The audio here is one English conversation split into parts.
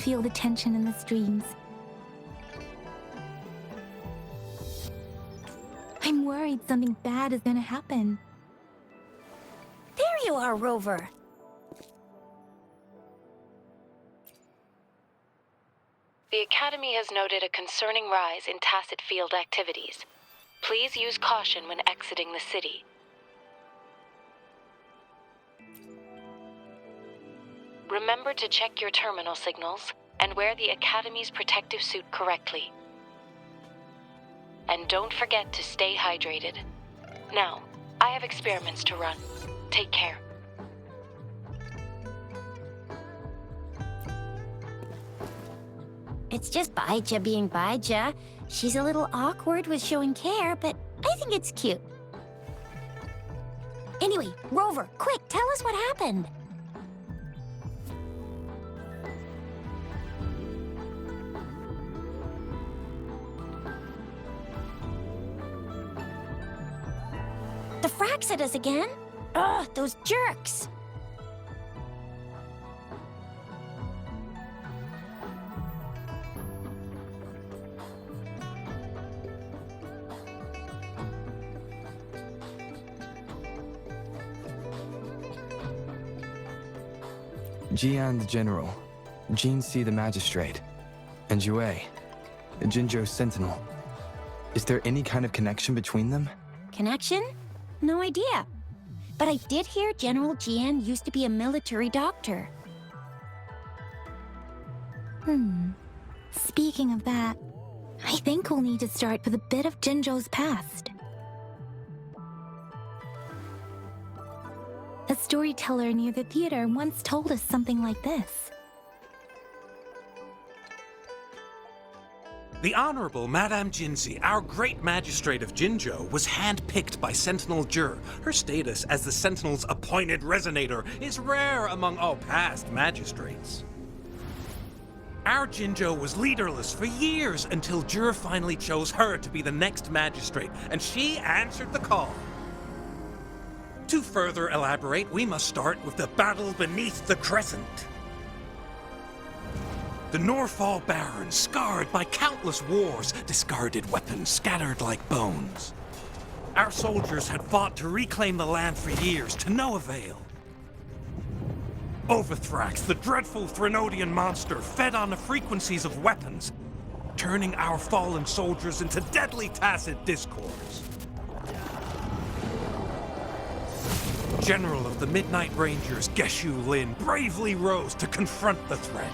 feel the tension in the streams. I'm worried something bad is gonna happen. There you are, Rover. The Academy has noted a concerning rise in tacit field activities. Please use caution when exiting the city. Remember to check your terminal signals and wear the Academy's protective suit correctly. And don't forget to stay hydrated. Now, I have experiments to run. Take care. It's just Baija being Baija. She's a little awkward with showing care, but I think it's cute. Anyway, Rover, quick, tell us what happened. The fracks at us again? Ugh, those jerks! Jian the General, Jin Si the Magistrate, and Yue, Jinzhou's Sentinel. Is there any kind of connection between them? Connection? No idea. But I did hear General Jian used to be a military doctor. Speaking of that, I think we'll need to start with a bit of Jinzhou's past. A storyteller near the theater once told us something like this. The Honorable Madame Jinzi, our great magistrate of Jinzhou, was handpicked by Sentinel Jur. Her status as the Sentinel's appointed resonator is rare among all past magistrates. Our Jinzhou was leaderless for years until Jur finally chose her to be the next magistrate, and she answered the call. To further elaborate, we must start with the battle beneath the Crescent. The Norfall Barons, scarred by countless wars, discarded weapons scattered like bones. Our soldiers had fought to reclaim the land for years, to no avail. Overthrax, the dreadful Threnodian monster, fed on the frequencies of weapons, turning our fallen soldiers into deadly tacit discords. General of the Midnight Rangers, Geshu Lin, bravely rose to confront the threat.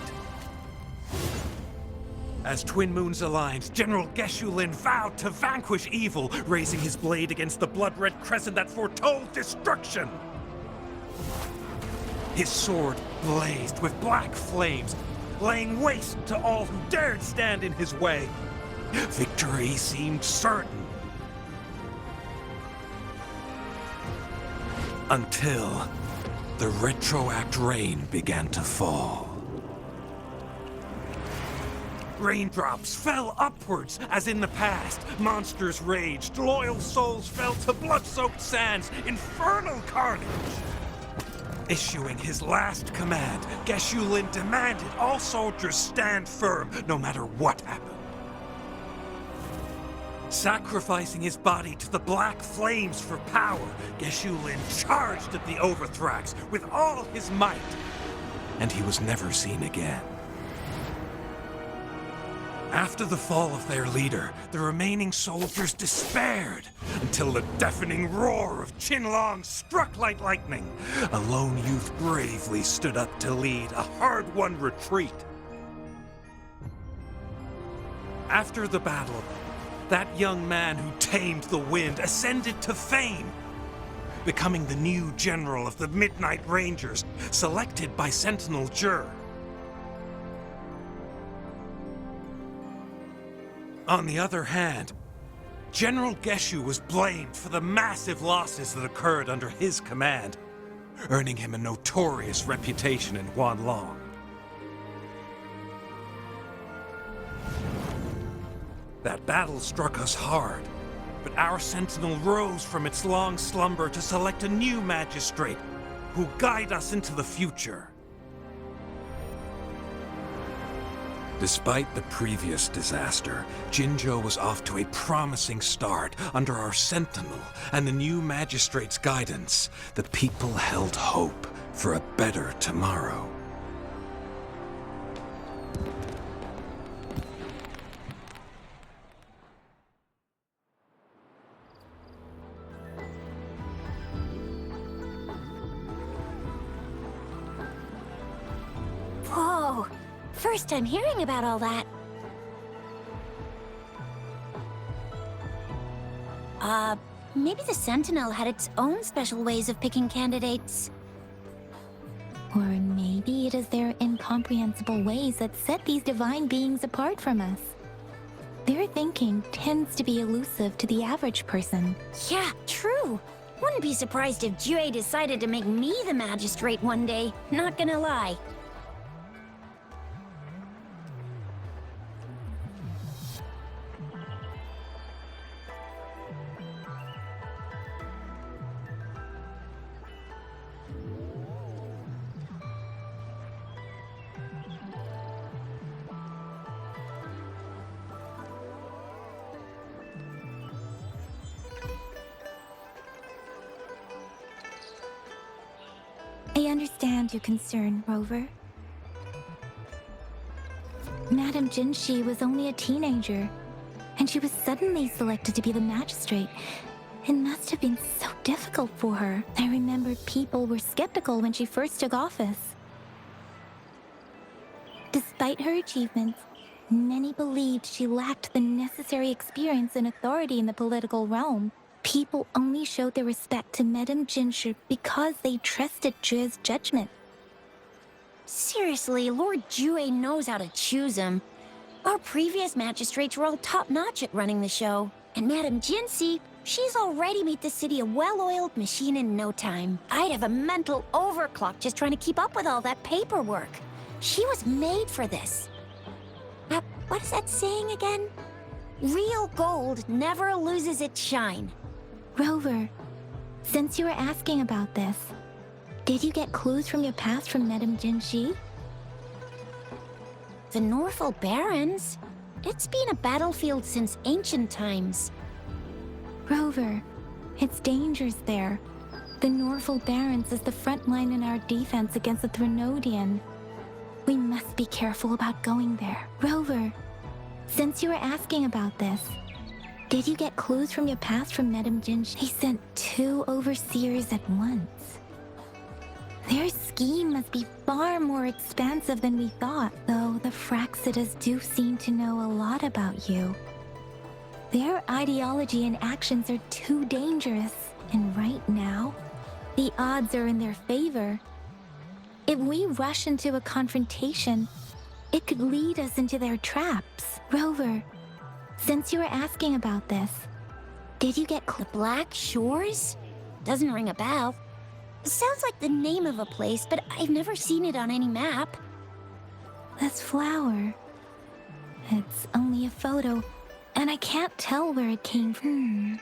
As Twin Moons aligned, General Geshu Lin vowed to vanquish evil, raising his blade against the blood-red crescent that foretold destruction. His sword blazed with black flames, laying waste to all who dared stand in his way. Victory seemed certain. Until the retroact rain began to fall. Raindrops fell upwards, as in the past. Monsters raged, loyal souls fell to blood-soaked sands, infernal carnage. Issuing his last command, Geshu Lin demanded all soldiers stand firm, no matter what happened. Sacrificing his body to the black flames for power, Geshu Lin charged at the Overthrax with all his might, and he was never seen again. After the fall of their leader, the remaining soldiers despaired, until the deafening roar of Qinlong struck like lightning. A lone youth bravely stood up to lead a hard-won retreat. After the battle, that young man who tamed the wind ascended to fame, becoming the new general of the Midnight Rangers, selected by Sentinel Jur. On the other hand, General Geshu was blamed for the massive losses that occurred under his command, earning him a notorious reputation in Huanlong. That battle struck us hard, but our Sentinel rose from its long slumber to select a new magistrate who'll guide us into the future. Despite the previous disaster, Jinzhou was off to a promising start under our Sentinel and the new Magistrate's guidance. The people held hope for a better tomorrow. Whoa! First time hearing about all that. Maybe the Sentinel had its own special ways of picking candidates. Or maybe it is their incomprehensible ways that set these divine beings apart from us. Their thinking tends to be elusive to the average person. Yeah, true. Wouldn't be surprised if Jue decided to make me the magistrate one day, not gonna lie. I understand your concern, Rover. Madame Jinshi was only a teenager, and she was suddenly selected to be the magistrate. It must have been so difficult for her. I remember people were skeptical when she first took office. Despite her achievements, many believed she lacked the necessary experience and authority in the political realm. People only showed their respect to Madame Jinshi because they trusted Jue's judgment. Seriously, Lord Jue knows how to choose him. Our previous magistrates were all top-notch at running the show. And Madame Jinshi, she's already made the city a well-oiled machine in no time. I'd have a mental overclock just trying to keep up with all that paperwork. She was made for this. What is that saying again? Real gold never loses its shine. Rover, since you were asking about this, did you get clues from your past from Madame Jinshi? The Norfolk Barrens? It's been a battlefield since ancient times. Rover, it's dangerous there. The Norfolk Barrens is the front line in our defense against the Threnodian. We must be careful about going there. Rover, since you were asking about this, did you get clues from your past from Madame Jinshi? He sent 2 overseers at once. Their scheme must be far more expansive than we thought, though the Fraxidas do seem to know a lot about you. Their ideology and actions are too dangerous, and right now, the odds are in their favor. If we rush into a confrontation, it could lead us into their traps. Rover, since you were asking about this, did you get The Black Shores? Doesn't ring a bell. Sounds like the name of a place, but I've never seen it on any map. this flower? It's only a photo, and I can't tell where it came from.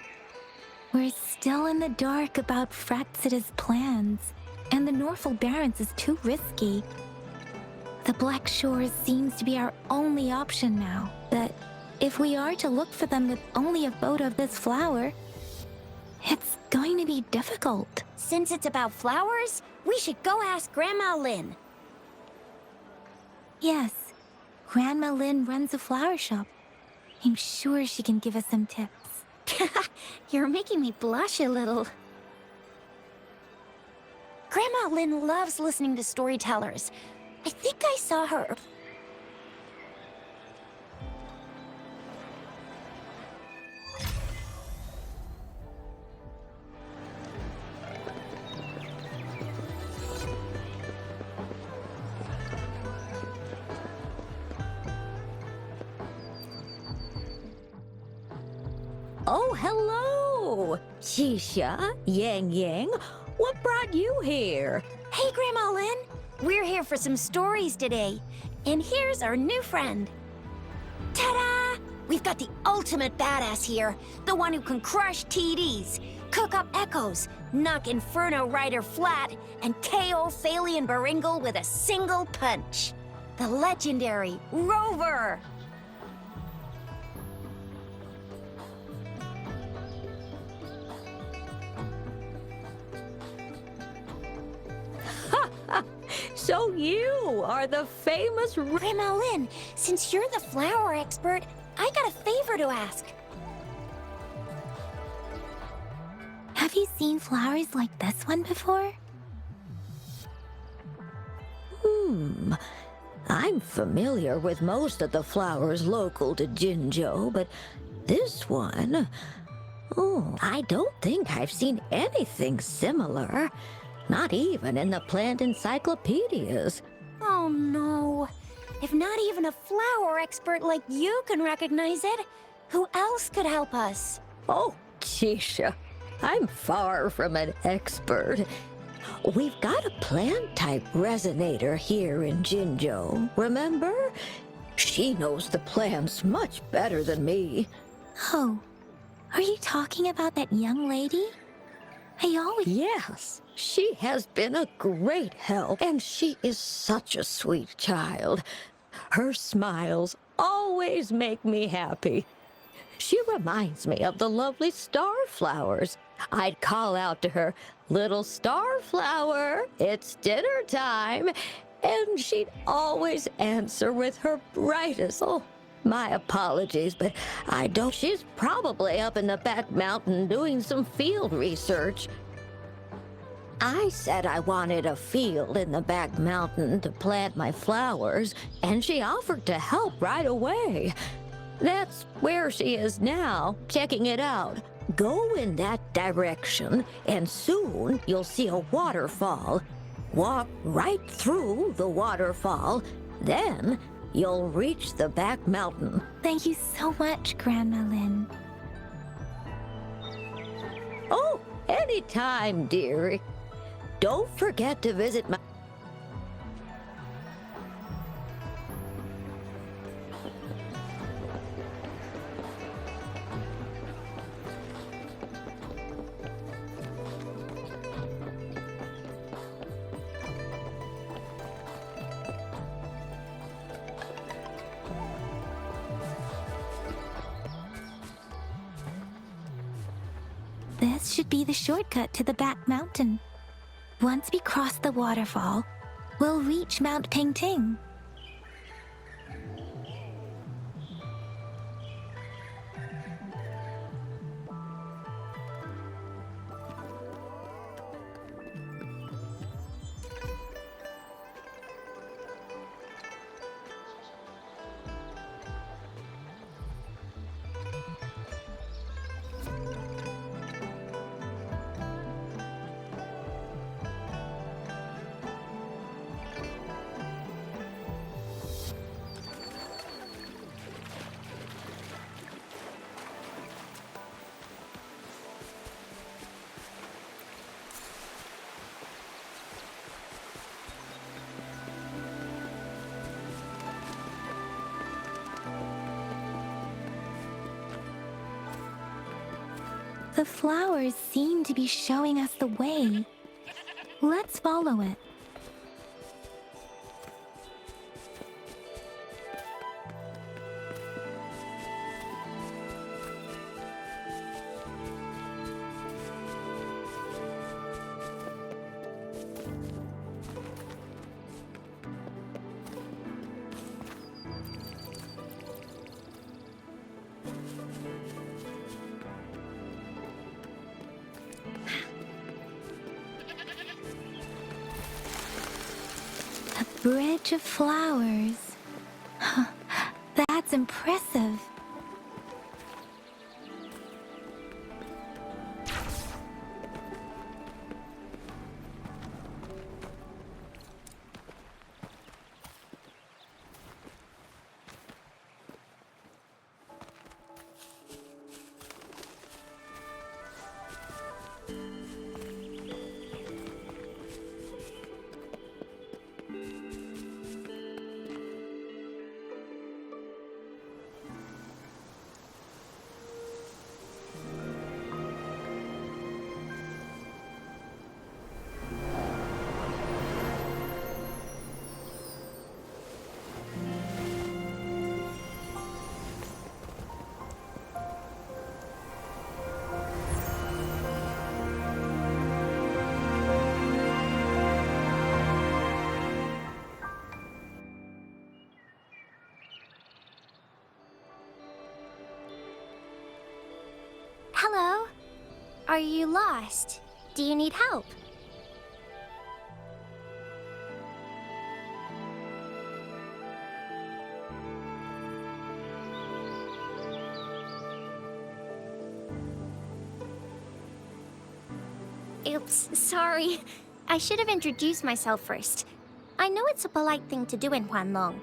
We're still in the dark about Fraxida's plans, and the Norfolk Barrens is too risky. The Black Shores seems to be our only option now, but if we are to look for them with only a photo of this flower, it's going to be difficult. Since it's about flowers, we should go ask Grandma Lynn. Yes, Grandma Lynn runs a flower shop. I'm sure she can give us some tips. You're making me blush a little. Grandma Lynn loves listening to storytellers. I think I saw her. Oh, hello! Shisha, Yang Yang, what brought you here? Hey, Grandma Lynn. We're here for some stories today. And here's our new friend. Ta-da! We've got the ultimate badass here. The one who can crush TDs, cook up echoes, knock Inferno Rider flat, and KO Phalian Baringle with a single punch. the legendary Rover! So you are the famous Grandma Lynn, since you're the flower expert, I got a favor to ask. Have you seen flowers like this one before? I'm familiar with most of the flowers local to Jinzhou, but this one... Oh, I don't think I've seen anything similar. Not even in the plant encyclopedias. Oh no. If not even a flower expert like you can recognize it, who else could help us? Oh, Chisha, I'm far from an expert. We've got a plant-type resonator here in Jinzhou, remember? She knows the plants much better than me. Oh, are you talking about that young lady? I always... Yes, she has been a great help, and she is such a sweet child. Her smiles always make me happy. She reminds me of the lovely starflowers. I'd call out to her, "Little starflower, it's dinner time," and she'd always answer with her brightest. Oh, my apologies, but I don't. She's probably up in the back mountain doing some field research. I said I wanted a field in the back mountain to plant my flowers, and she offered to help right away. That's where she is now, checking it out. Go in that direction, and soon you'll see a waterfall. Walk right through the waterfall, then you'll reach the back mountain. Thank you so much, Grandma Lynn. Oh, anytime, dearie. Don't forget to visit my... This should be the shortcut to the back mountain. Once we cross the waterfall, we'll reach Mount Pingting. The flowers seem to be showing us the way. Let's follow it. A bridge of flowers. Huh, that's impressive. Hello? Are you lost? Do you need help? Oops, sorry. I should have introduced myself first. I know it's a polite thing to do in Huanlong.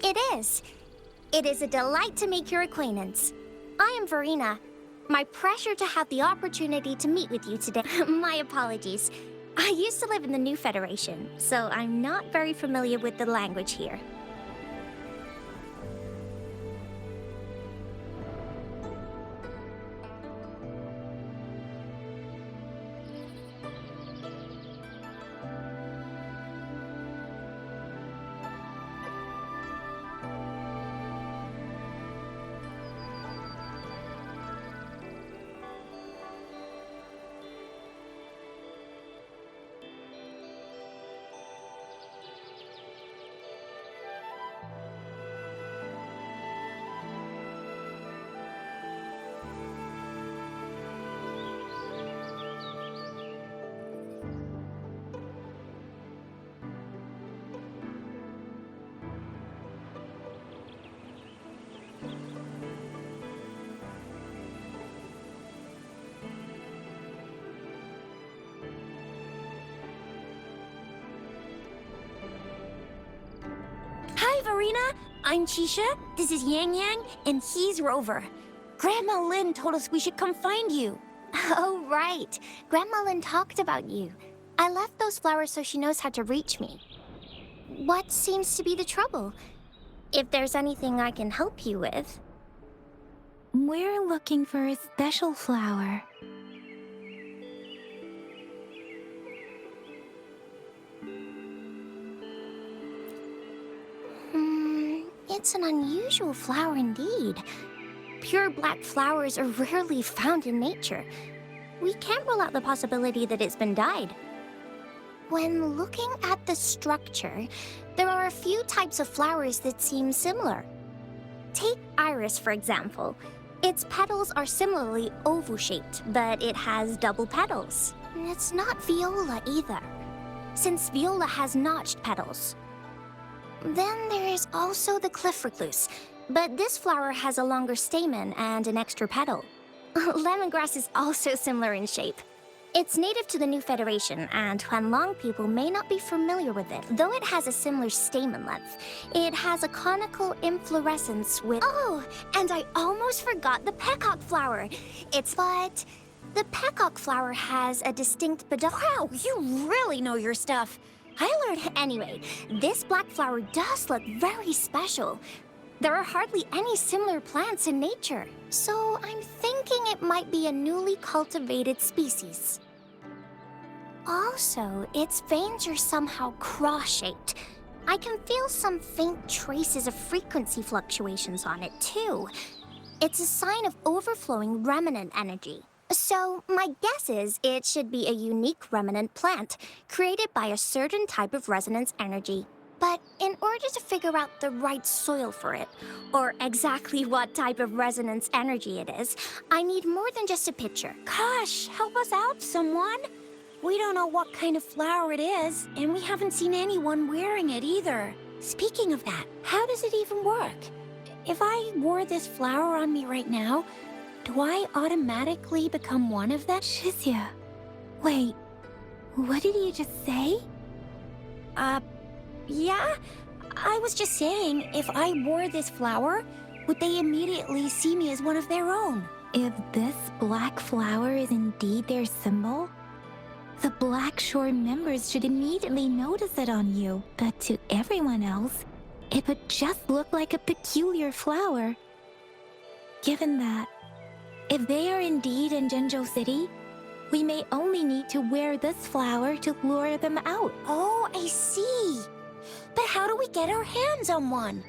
It is. It is a delight to make your acquaintance. I am Verena. My pleasure to have the opportunity to meet with you today. My apologies. I used to live in the New Federation, so I'm not very familiar with the language here. Hi, Verena. I'm Chisha. This is Yang Yang, and he's Rover. Grandma Lynn told us we should come find you. Oh, right. Grandma Lynn talked about you. I left those flowers so she knows how to reach me. What seems to be the trouble? If there's anything I can help you with. We're looking for a special flower. It's an unusual flower indeed. Pure black flowers are rarely found in nature. We can't rule out the possibility that it's been dyed. When looking at the structure, there are a few types of flowers that seem similar. Take iris, for example. Its petals are similarly oval-shaped, but it has double petals. It's not viola either, since viola has notched petals. Then there is also the cliff recluse, but this flower has a longer stamen and an extra petal. Lemongrass is also similar in shape. It's native to the New Federation, and Huanlong people may not be familiar with it, though it has a similar stamen length. It has a conical inflorescence with... Oh, and I almost forgot the peacock flower. But the peacock flower has a distinct Wow, you really know your stuff. I learned... Anyway, this black flower does look very special. There are hardly any similar plants in nature, so I'm thinking it might be a newly cultivated species. Also, its veins are somehow cross-shaped. I can feel some faint traces of frequency fluctuations on it, too. It's a sign of overflowing remnant energy. So, my guess is it should be a unique remnant plant, created by a certain type of resonance energy. But in order to figure out the right soil for it, or exactly what type of resonance energy it is, I need more than just a picture. Gosh, help us out, someone. We don't know what kind of flower it is, and we haven't seen anyone wearing it either. Speaking of that, how does it even work? If I wore this flower on me right now, do I automatically become one of them? Shizia, wait, what did you just say? Yeah? I was just saying, if I wore this flower, would they immediately see me as one of their own? If this black flower is indeed their symbol, the Black Shore members should immediately notice it on you. But to everyone else, It would just look like a peculiar flower. Given that, if they are indeed in Jinzhou City, we may only need to wear this flower to lure them out. Oh, I see. But how do we get our hands on one?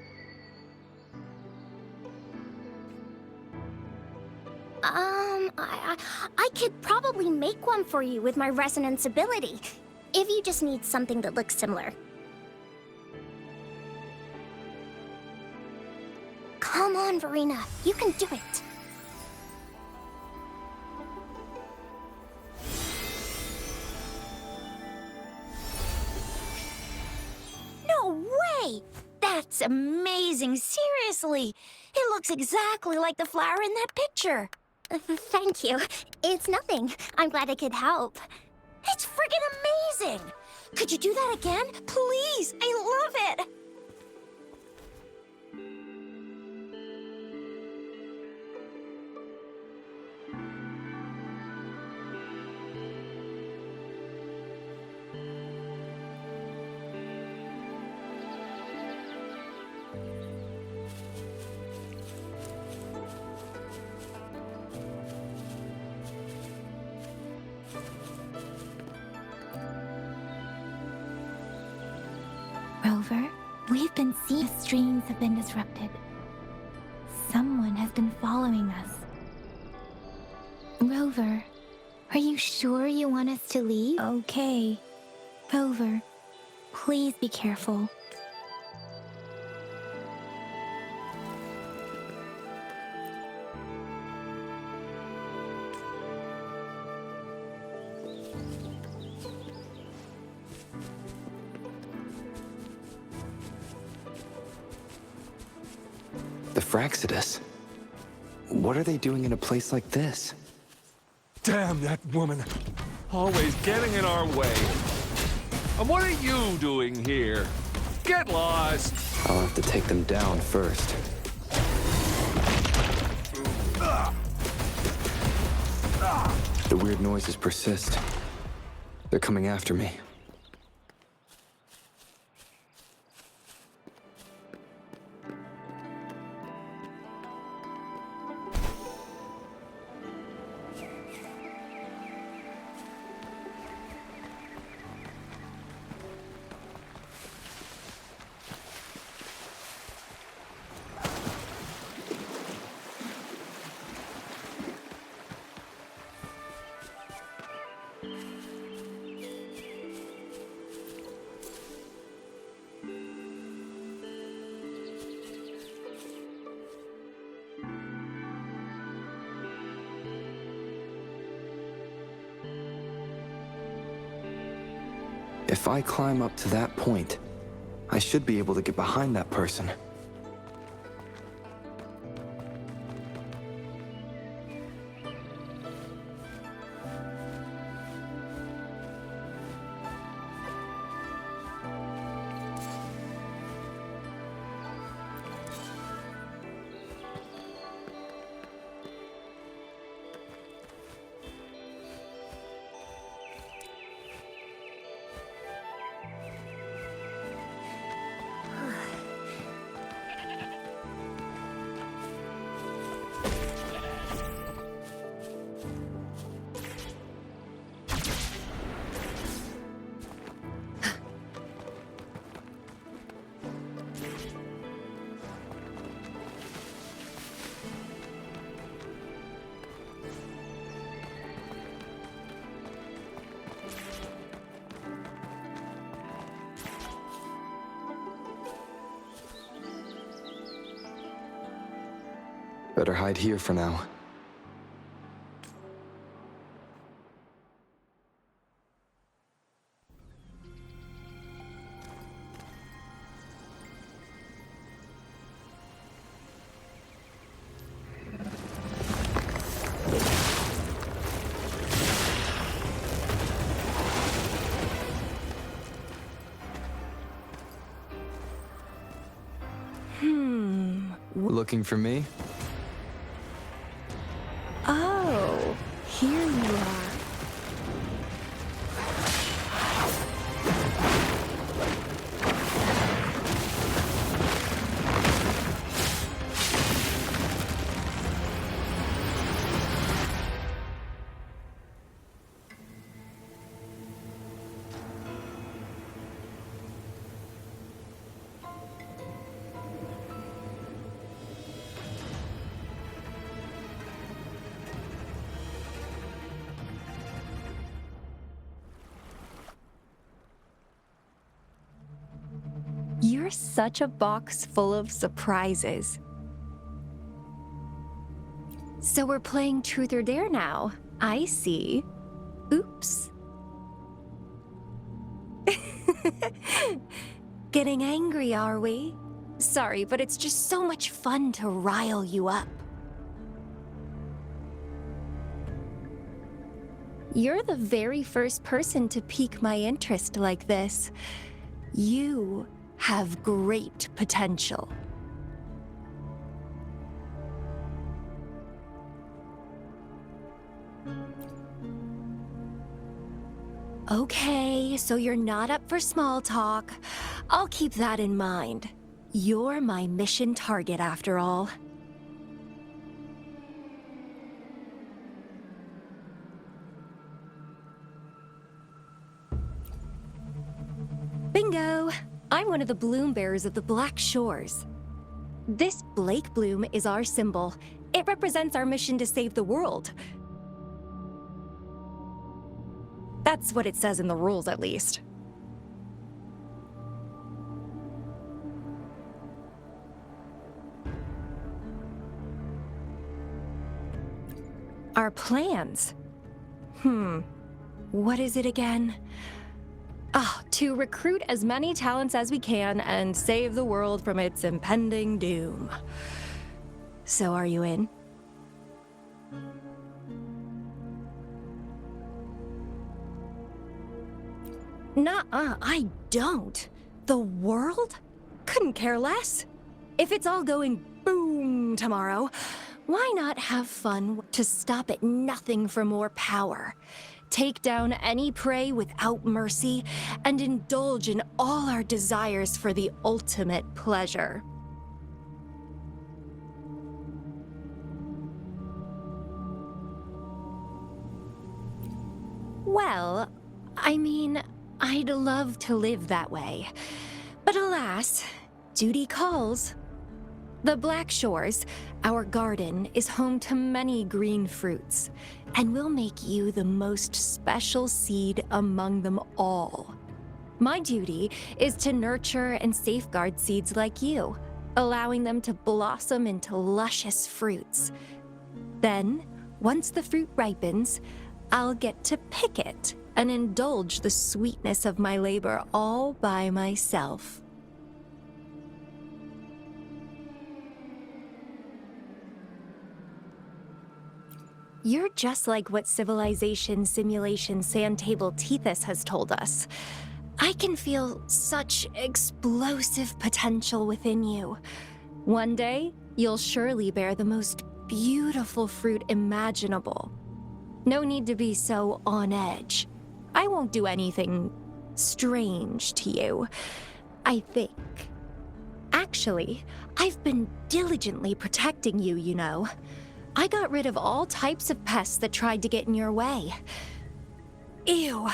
I could probably make one for you with my resonance ability, if you just need something that looks similar. Come on, Verena, you can do it. No way! That's amazing, seriously! It looks exactly like the flower in that picture. Thank you. It's nothing. I'm glad I could help. It's friggin' amazing! Could you do that again? Please! I love it! Rover, we've been seeing the streams have been disrupted. Someone has been following us. Rover, are you sure you want us to leave? Okay. Rover, please be careful. The Fraxidus. What are they doing in a place like this? Damn that woman. Always getting in our way. And what are you doing here? Get lost! I'll have to take them down first. The weird noises persist. They're coming after me. If I climb up to that point, I should be able to get behind that person. Better hide here for now. Looking for me? Oh, here you are. You're such a box full of surprises. So we're playing Truth or Dare now. I see. Oops. Getting angry, are we? Sorry, but it's just so much fun to rile you up. You're the very first person to pique my interest like this. You have great potential. Okay, so you're not up for small talk. I'll keep that in mind. You're my mission target, after all. Bingo! I'm one of the bloom bearers of the Black Shores. This Blake bloom is our symbol. It represents our mission to save the world. That's what it says in the rules, at least. Our plans? What is it again? To recruit as many talents as we can and save the world from its impending doom. So are you in? Nuh-uh, I don't. The world? Couldn't care less. If it's all going boom tomorrow, why not have fun to stop at nothing for more power? Take down any prey without mercy, and indulge in all our desires for the ultimate pleasure. Well, I mean, I'd love to live that way. But alas, duty calls. The Black Shores, our garden, is home to many green fruits, and will make you the most special seed among them all. My duty is to nurture and safeguard seeds like you, allowing them to blossom into luscious fruits. Then, once the fruit ripens, I'll get to pick it and indulge the sweetness of my labor all by myself. You're just like what Civilization Simulation Sandtable Tethys has told us. I can feel such explosive potential within you. One day, you'll surely bear the most beautiful fruit imaginable. No need to be so on edge. I won't do anything strange to you, I think. Actually, I've been diligently protecting you, you know. I got rid of all types of pests that tried to get in your way. Ew,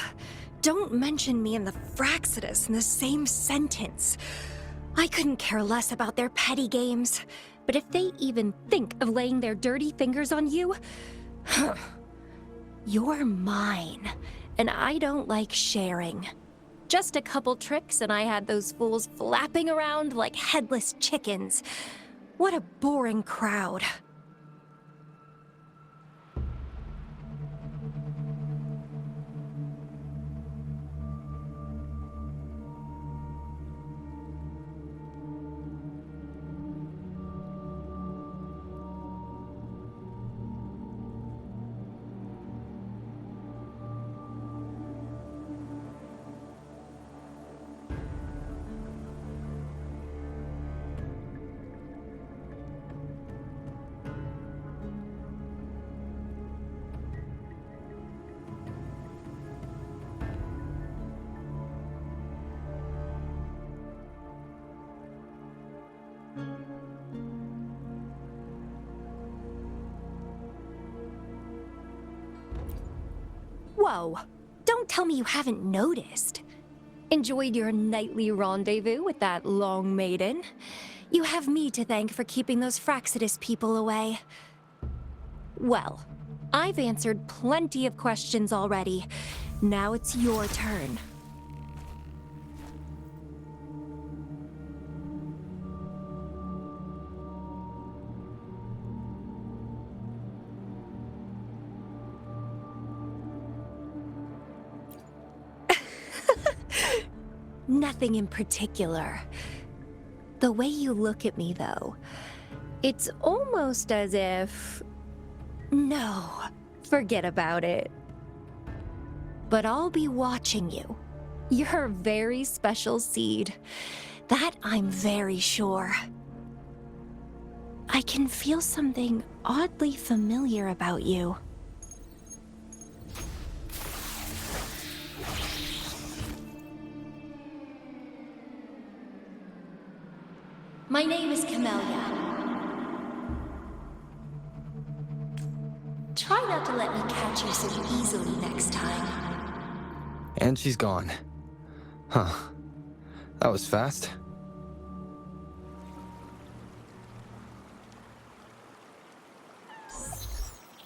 don't mention me and the Fraxidus in the same sentence. I couldn't care less about their petty games, but if they even think of laying their dirty fingers on you, you're mine, and I don't like sharing. Just a couple tricks and I had those fools flapping around like headless chickens. What a boring crowd. Whoa, don't tell me you haven't noticed. Enjoyed your nightly rendezvous with that long maiden? You have me to thank for keeping those Fraxidus people away. Well, I've answered plenty of questions already. Now it's your turn. Nothing in particular. The way you look at me, though, it's almost as if... No, forget about it. But I'll be watching you. You're a very special seed. That I'm very sure. I can feel something oddly familiar about you. My name is Camellia. Try not to let me catch you so easily next time. And she's gone. Huh. That was fast.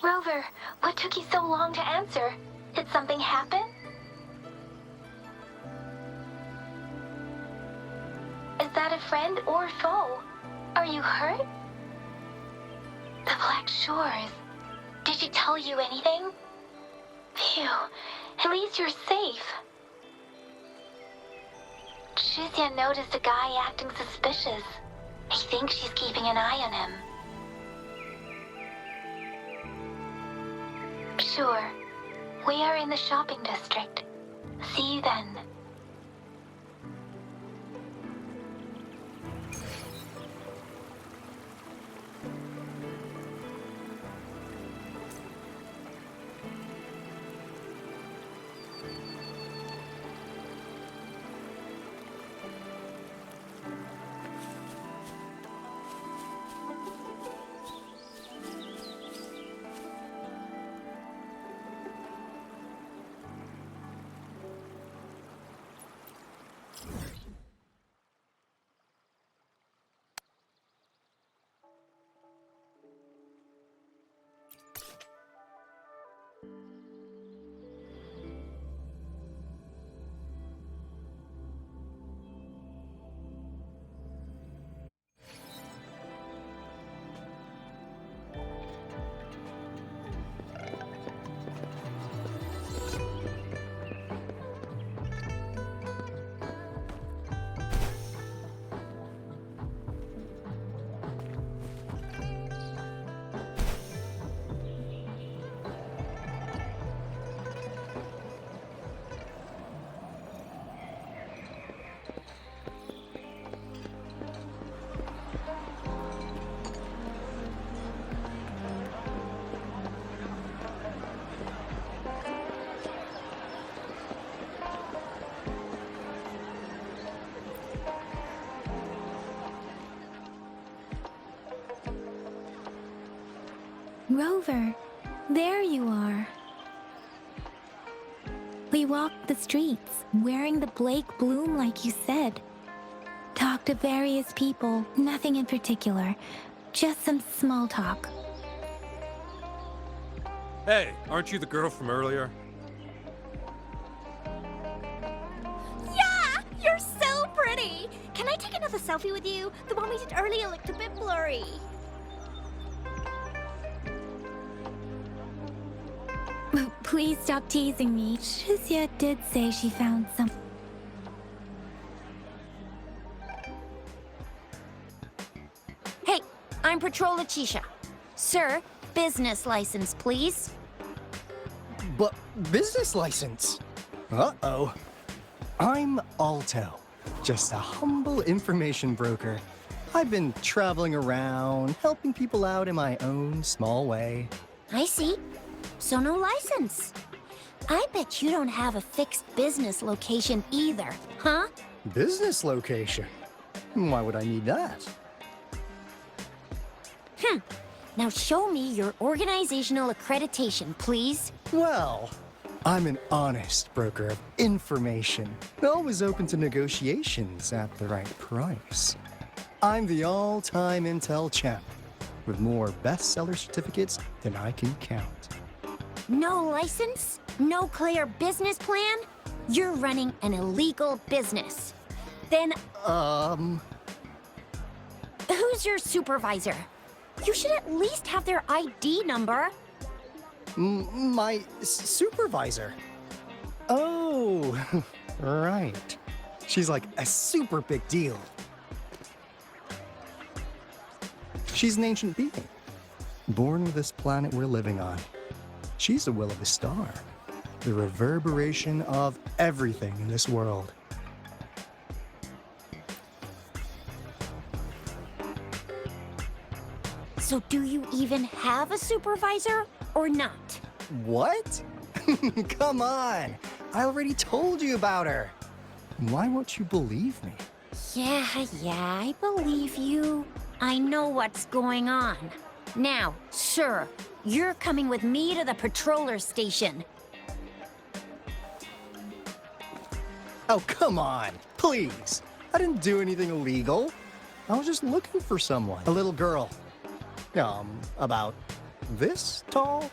Rover, what took you so long to answer? Did something happen? Is that a friend or foe? Are you hurt? The Black Shores. Did she tell you anything? Phew, at least you're safe. Shuzia noticed a guy acting suspicious. I think she's keeping an eye on him. Sure. We are in the shopping district. See you then. Rover, there you are. We walked the streets, wearing the Blake bloom like you said. Talked to various people, nothing in particular. Just some small talk. Hey, aren't you the girl from earlier? Yeah! You're so pretty! Can I take another selfie with you? The one we did earlier looked a bit blurry. Please stop teasing me. Shuzia did say she found some... Hey, I'm Patrol Letitia. Sir, business license, please. But business license? Uh-oh. I'm Alto, just a humble information broker. I've been traveling around, helping people out in my own small way. I see. So no license. I bet you don't have a fixed business location either, huh? Business location? Why would I need that? Now show me your organizational accreditation, please. Well, I'm an honest broker of information, always open to negotiations at the right price. I'm the all-time intel champ, with more bestseller certificates than I can count. No license? No clear business plan? You're running an illegal business. Then who's your supervisor? You should at least have their ID number. My supervisor? Oh, right. She's like a super big deal. She's an ancient being, born with this planet we're living on. She's the will of the star, the reverberation of everything in this world. So do you even have a supervisor or not? What? Come on! I already told you about her. Why won't you believe me? Yeah, I believe you. I know what's going on. Now, sir, you're coming with me to the patroller station. Oh, come on, please. I didn't do anything illegal. I was just looking for someone. A little girl. About this tall?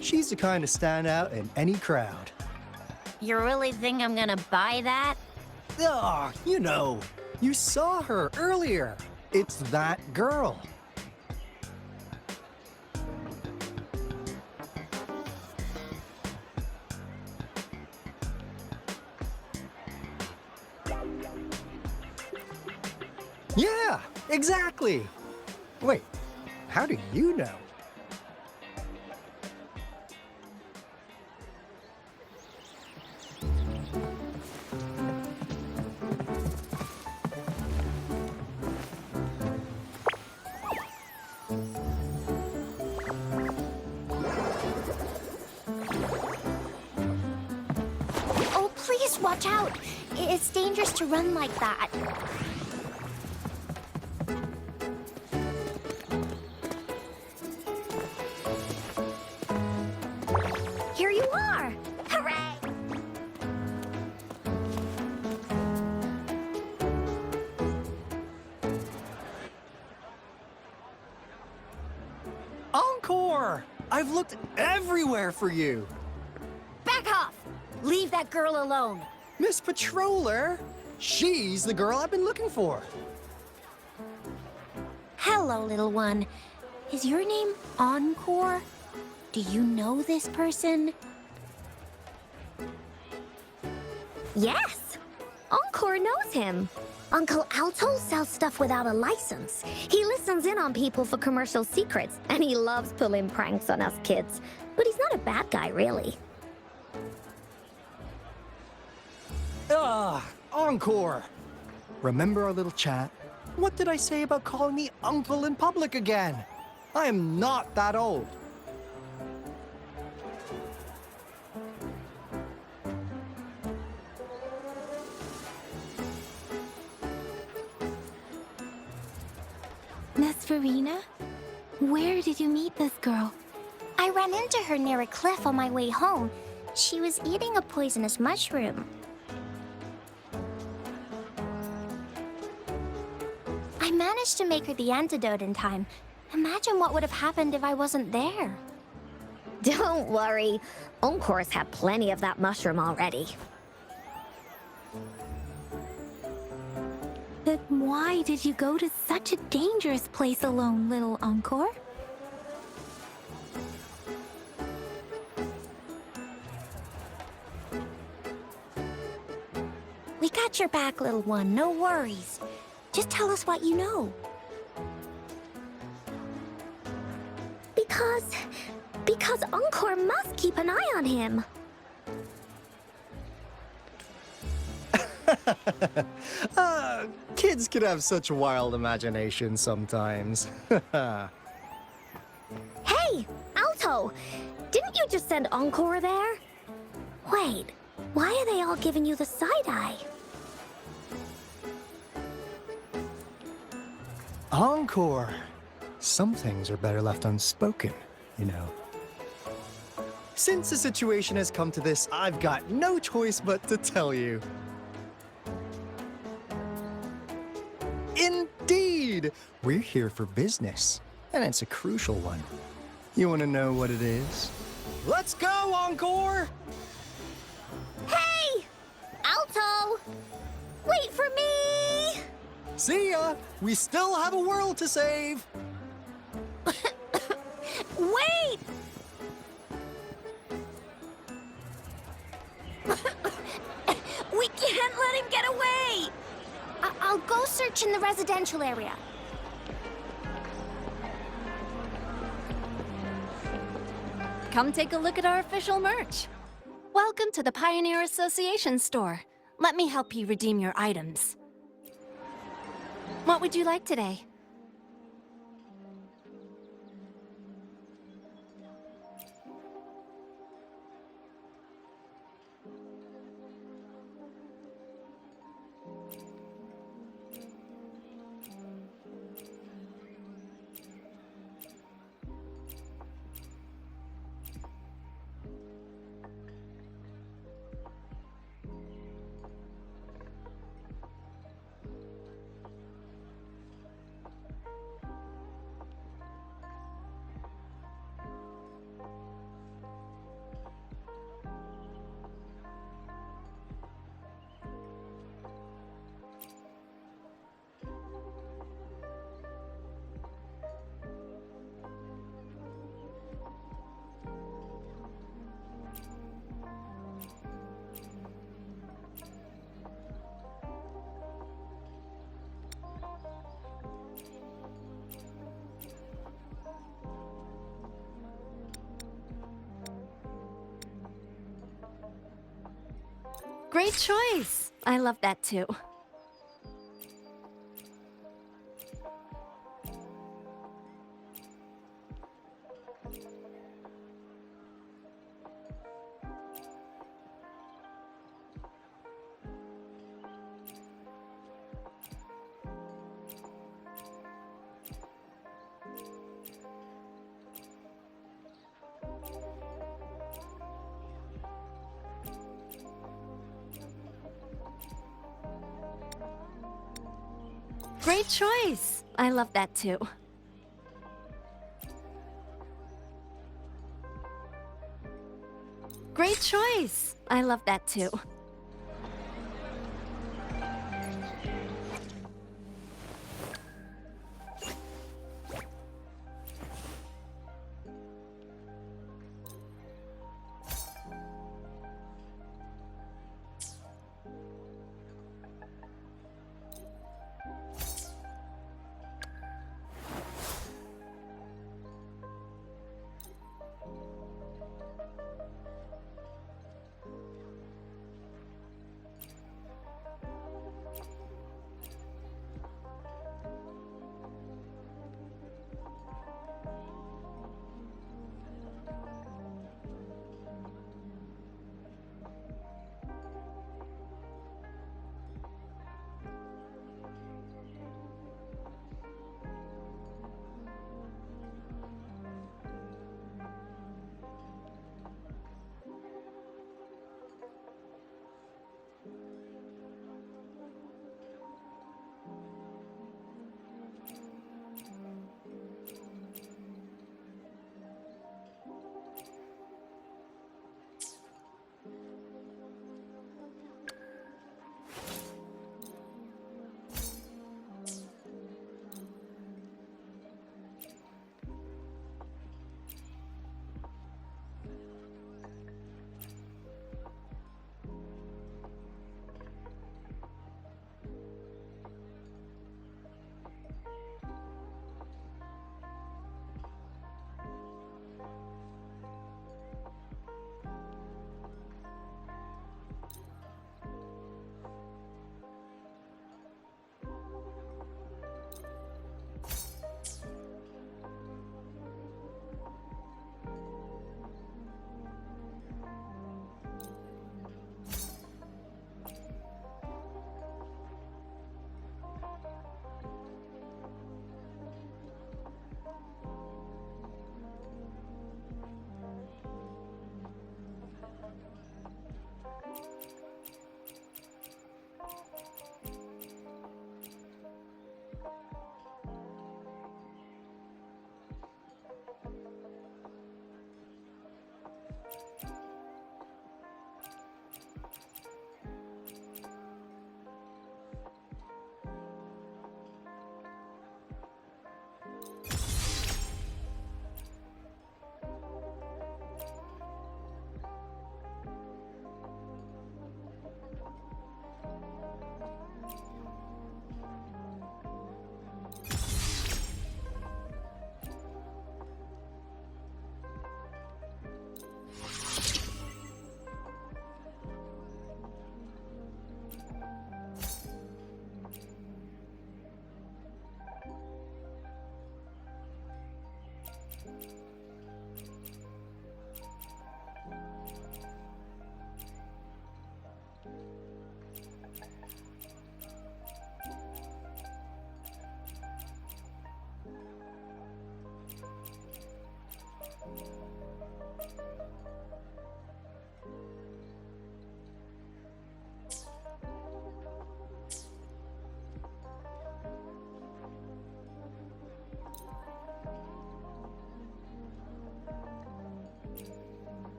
She's the kind to stand out in any crowd. You really think I'm gonna buy that? Ah, you know, you saw her earlier. It's that girl. Yeah, exactly. Wait, how do you know? Oh, please watch out. It's dangerous to run like that. Here you are! Hooray! Encore! I've looked everywhere for you. Back off! Leave that girl alone. Miss Patroller, she's the girl I've been looking for. Hello, little one. Is your name Encore? Do you know this person? Yes! Encore knows him. Uncle Alto sells stuff without a license. He listens in on people for commercial secrets, and he loves pulling pranks on us kids. But he's not a bad guy, really. Encore! Remember our little chat? What did I say about calling me uncle in public again? I am not that old. Miss Verena? Where did you meet this girl? I ran into her near a cliff on my way home. She was eating a poisonous mushroom. I managed to make her the antidote in time. Imagine what would have happened if I wasn't there. Don't worry. Encore's had plenty of that mushroom already. But why did you go to such a dangerous place alone, little Encore? We got your back, little one. No worries. Just tell us what you know. Because Encore must keep an eye on him. Kids can have such wild imaginations sometimes. Hey, Alto! Didn't you just send Encore there? Wait, why are they all giving you the side-eye? Encore! Some things are better left unspoken, you know. Since the situation has come to this, I've got no choice but to tell you. Indeed! We're here for business, and it's a crucial one. You want to know what it is? Let's go, Encore! Hey! Alto! Wait for me! See ya! We still have a world to save! Wait! We can't let him can get away! I'll go search in the residential area. Come take a look at our official merch. Welcome to the Pioneer Association store. Let me help you redeem your items. What would you like today? Great choice. I love that too. Great choice. I love that too. Great choice. I love that too.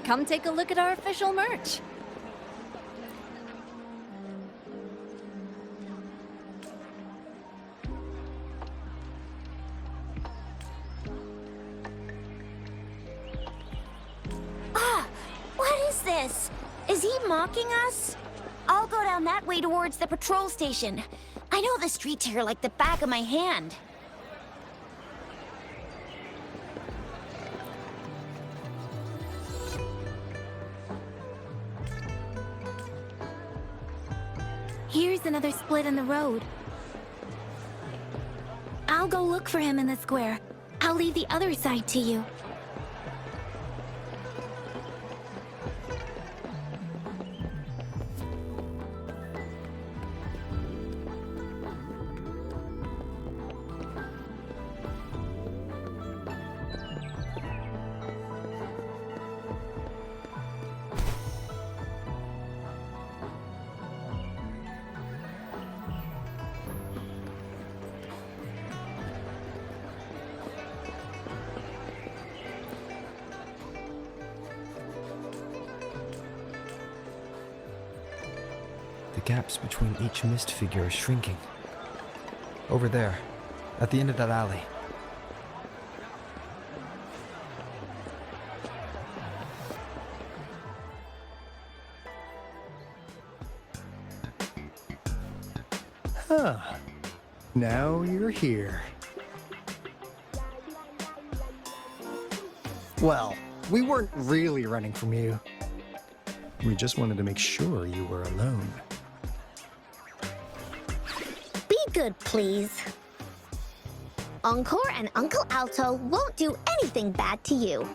come take a look at our official merch. What is this? Is he mocking us? I'll go down that way towards the patrol station. I know the streets here like the back of my hand. Here's another split in the road. I'll go look for him in the square. I'll leave the other side to you. The gaps between each mist figure are shrinking. Over there, at the end of that alley. Huh. Now you're here. Well, we weren't really running from you. We just wanted to make sure you were alone. Be good, please. Encore and Uncle Alto won't do anything bad to you.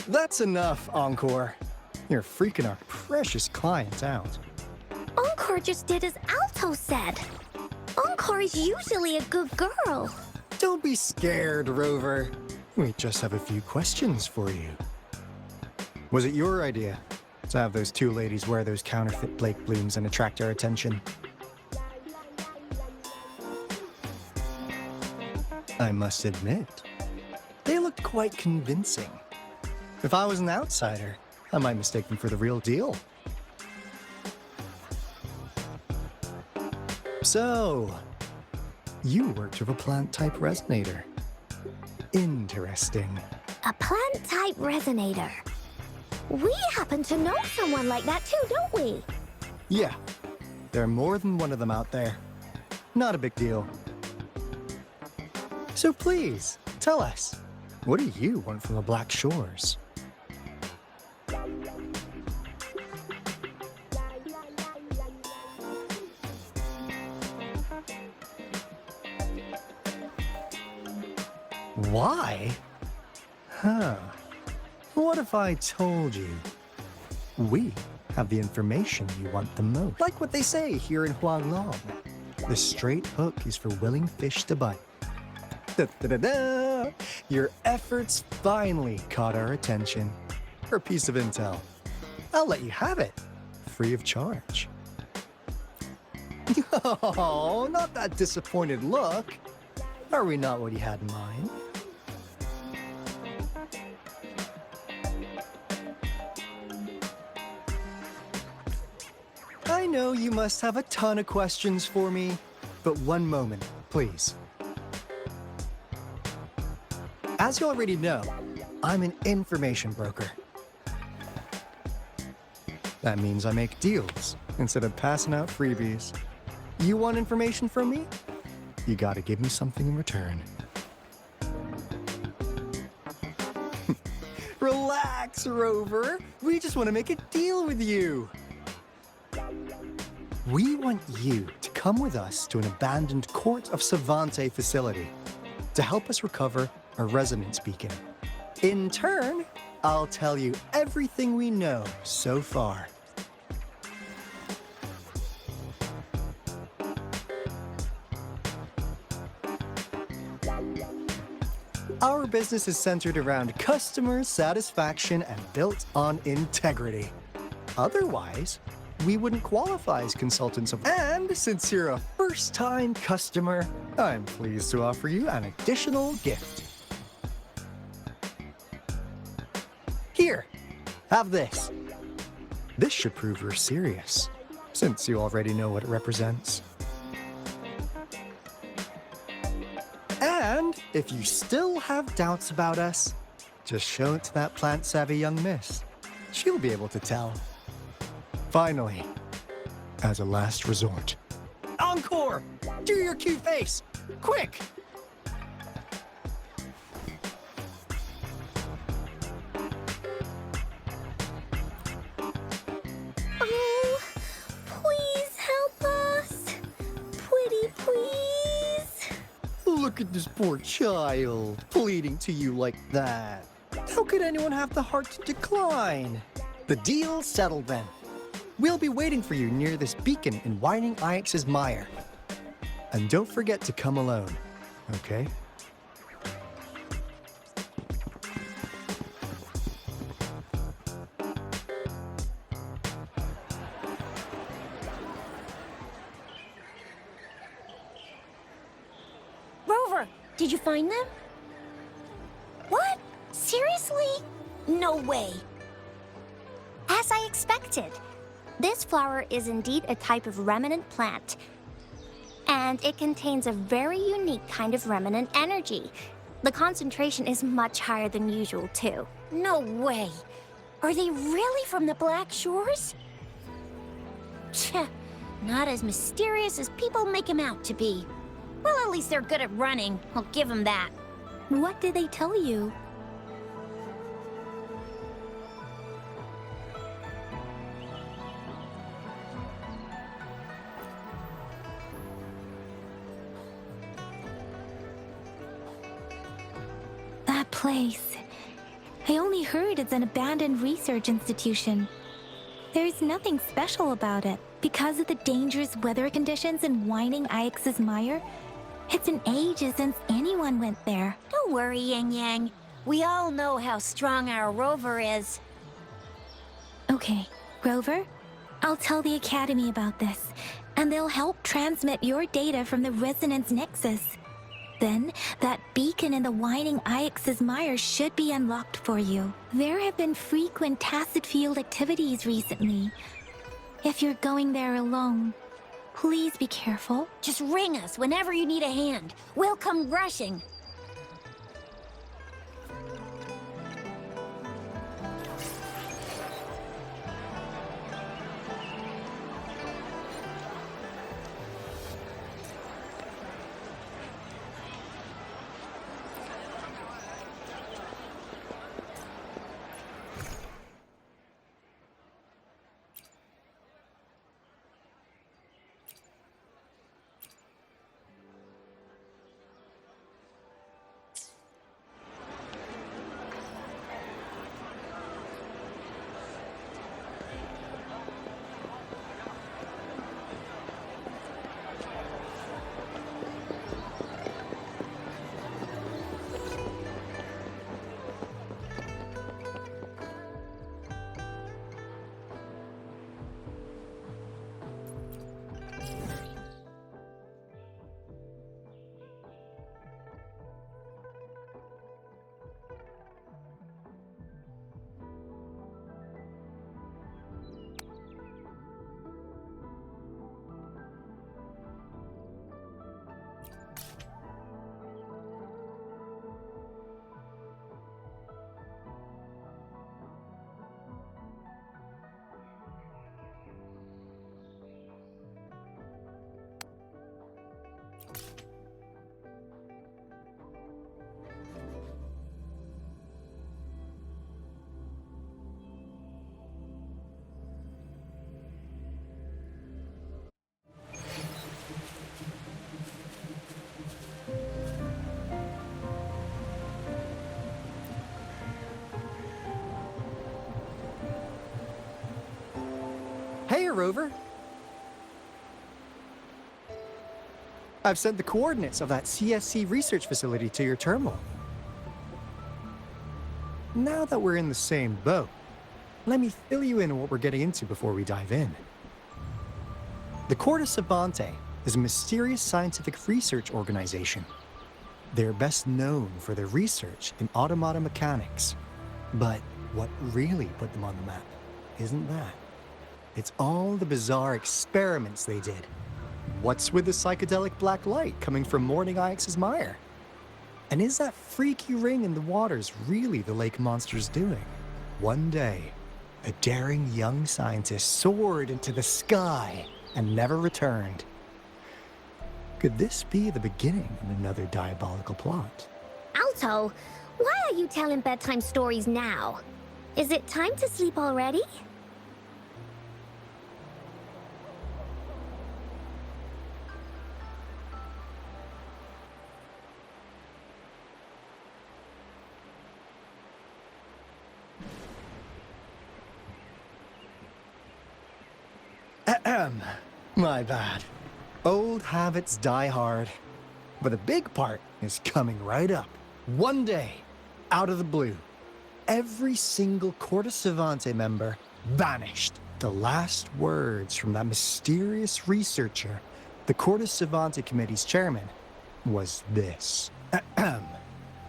That's enough, Encore. You're freaking our precious client out. Encore just did as Alto said. Encore is usually a good girl. Don't be scared, Rover. We just have a few questions for you. Was it your idea to have those two ladies wear those counterfeit Blake blooms and attract our attention? I must admit, they looked quite convincing. If I was an outsider, I might mistake them for the real deal. So, you worked with a plant-type resonator. Interesting. A plant-type resonator. We happen to know someone like that too, don't we? Yeah, there are more than one of them out there. Not a big deal. So please, tell us, what do you want from the Black Shores? Why? Huh. What if I told you we have the information you want the most? Like what they say here in Huanglong. The straight hook is for willing fish to bite. Da-da-da-da! Your efforts finally caught our attention. For a piece of intel. I'll let you have it, free of charge. Oh, not that disappointed look. Are we not what you had in mind? I know you must have a ton of questions for me, but one moment, please. As you already know, I'm an information broker. That means I make deals instead of passing out freebies. You want information from me? You gotta give me something in return. Relax, Rover. We just want to make a deal with you. We want you to come with us to an abandoned Court of Savante facility to help us recover a resonance beacon. In turn, I'll tell you everything we know so far. Our business is centered around customer satisfaction and built on integrity. Otherwise, we wouldn't qualify as consultants of... And since you're a first-time customer, I'm pleased to offer you an additional gift. Have this. This should prove you're serious, since you already know what it represents. And if you still have doubts about us, just show it to that plant-savvy young miss. She'll be able to tell. Finally, as a last resort. Encore! Do your cute face! Quick! Oh, please help us. Pretty please. Look at this poor child, pleading to you like that. How could anyone have the heart to decline? The deal's settled then. We'll be waiting for you near this beacon in Whining Ix's mire. And don't forget to come alone, okay? Rover, did you find them? What? Seriously? No way. As I expected. This flower is indeed a type of remnant plant. And it contains a very unique kind of remnant energy. The concentration is much higher than usual, too. No way. Are they really from the Black Shores? Tch, not as mysterious as people make them out to be. Well, at least they're good at running. I'll give them that. What did they tell you? That place. I only heard it's an abandoned research institution. There's nothing special about it. Because of the dangerous weather conditions in Whining Ix's mire, it's been ages since anyone went there. Don't worry, Yang Yang. We all know how strong our Rover is. Okay, Rover, I'll tell the Academy about this, and they'll help transmit your data from the Resonance Nexus. Then, that beacon in the Whining Ix's mire should be unlocked for you. There have been frequent tacit field activities recently. If you're going there alone, please be careful. Just ring us whenever you need a hand. We'll come rushing. Hey, Rover. I've sent the coordinates of that CSC research facility to your terminal. Now that we're in the same boat, let me fill you in on what we're getting into before we dive in. The Corte Savante is a mysterious scientific research organization. They're best known for their research in automata mechanics. But what really put them on the map, isn't that? It's all the bizarre experiments they did. What's with the psychedelic black light coming from Morning Ix's mire? And is that freaky ring in the waters really the lake monster's doing? One day, a daring young scientist soared into the sky and never returned. Could this be the beginning of another diabolical plot? Alto, why are you telling bedtime stories now? Is it time to sleep already? Ahem. My bad. Old habits die hard. But the big part is coming right up. One day, out of the blue, every single Corte Savante member vanished. The last words from that mysterious researcher, the Corte Savante Committee's chairman, was this. Ahem.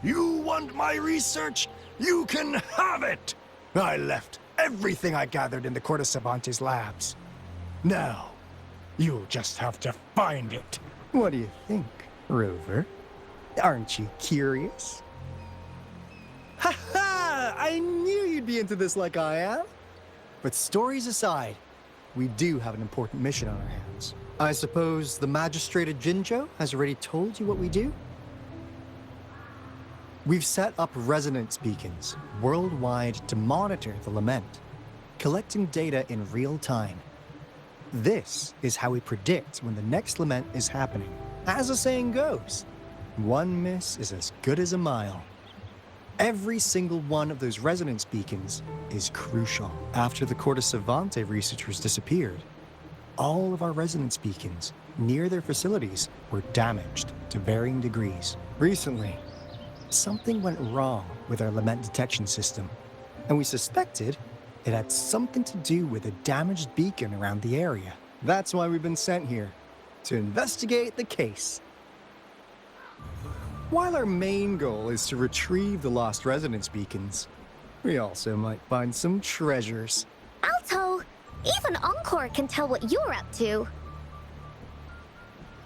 You want my research? You can have it! I left everything I gathered in the Corte Savante's labs. Now, you'll just have to find it. What do you think, Rover? Aren't you curious? Ha ha! I knew you'd be into this like I am. But stories aside, we do have an important mission on our hands. I suppose the magistrate at Jinzhou has already told you what we do? We've set up resonance beacons worldwide to monitor the lament, collecting data in real time. This is how we predict when the next lament is happening. As the saying goes, one miss is as good as a mile. Every single one of those resonance beacons is crucial. After the Corte Savante researchers disappeared, all of our resonance beacons near their facilities were damaged to varying degrees. Recently, something went wrong with our lament detection system, and we suspected it had something to do with a damaged beacon around the area. That's why we've been sent here, to investigate the case. While our main goal is to retrieve the lost resonance beacons, we also might find some treasures. Alto, even Encore can tell what you're up to.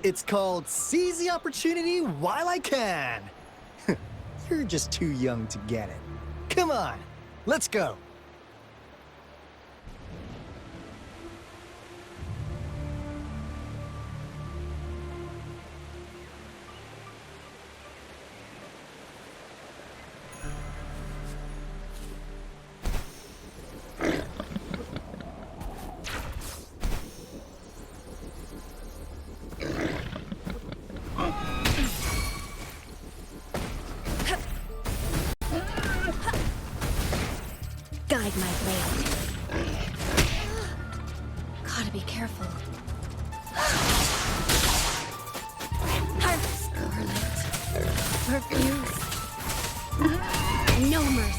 It's called Seize the Opportunity While I Can. You're just too young to get it. Come on, let's go. Guide my way. Gotta be careful. Scarlet. Refuse. No mercy.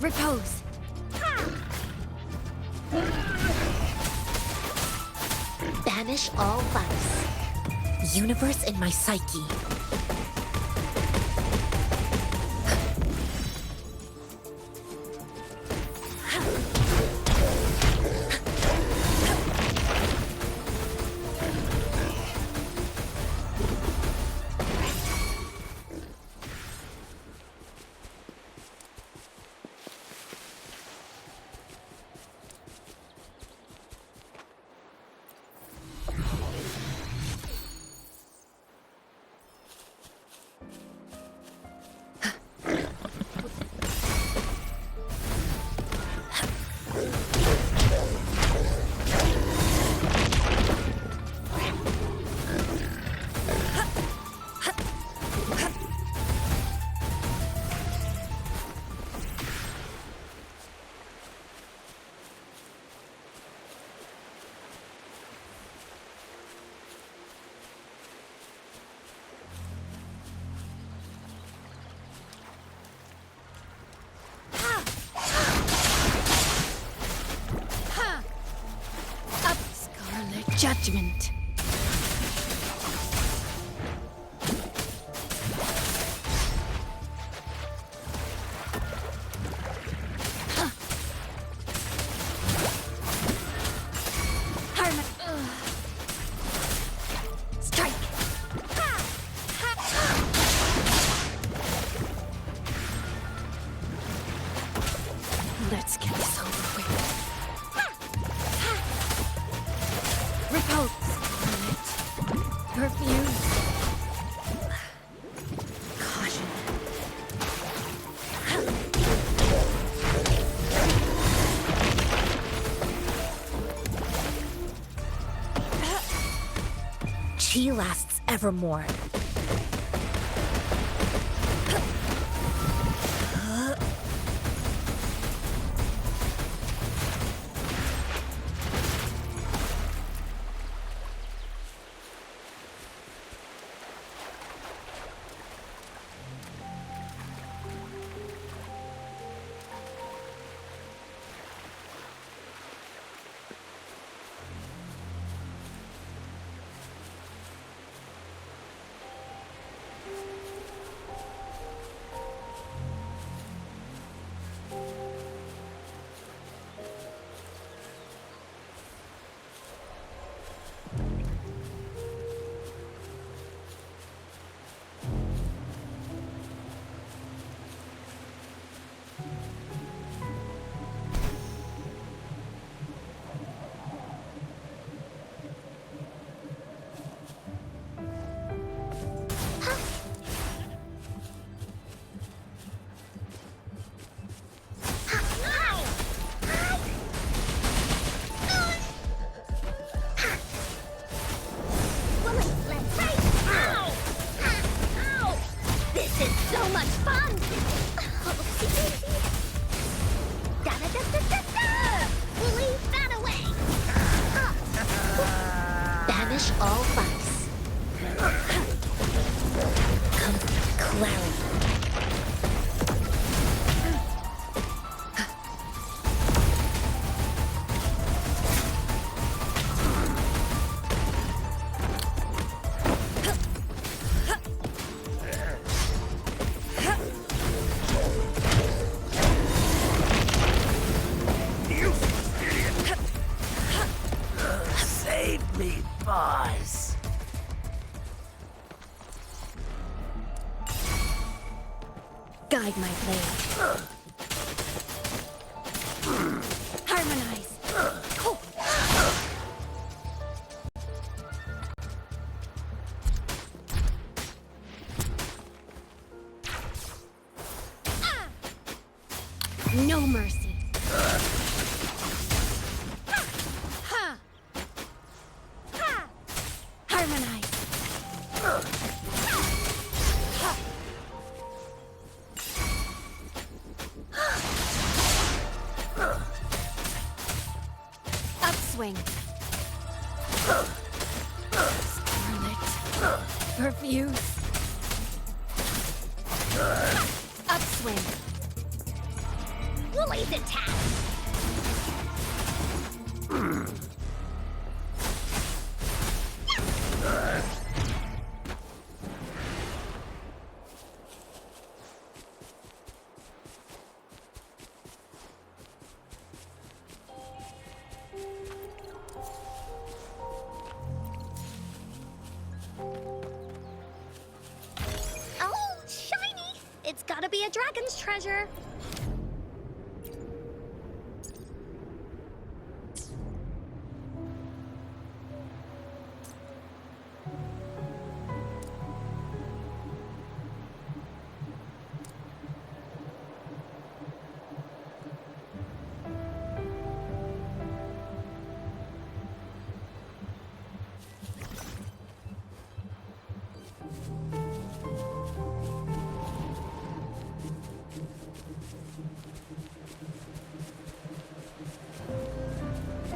Repose. Banish all vice. Universe in my psyche. Judgment. Strike! Let's get this over with. Repulse. Refuse. Caution. Chi lasts evermore. Banish all vice. Come, clarity. Save me, boss. Guide my blade. Harmonize. Oh. No mercy. Harmonize. Upswing. Scarlet. Refuse. Upswing. Woolly's attack! Oh, shiny! It's gotta be a dragon's treasure.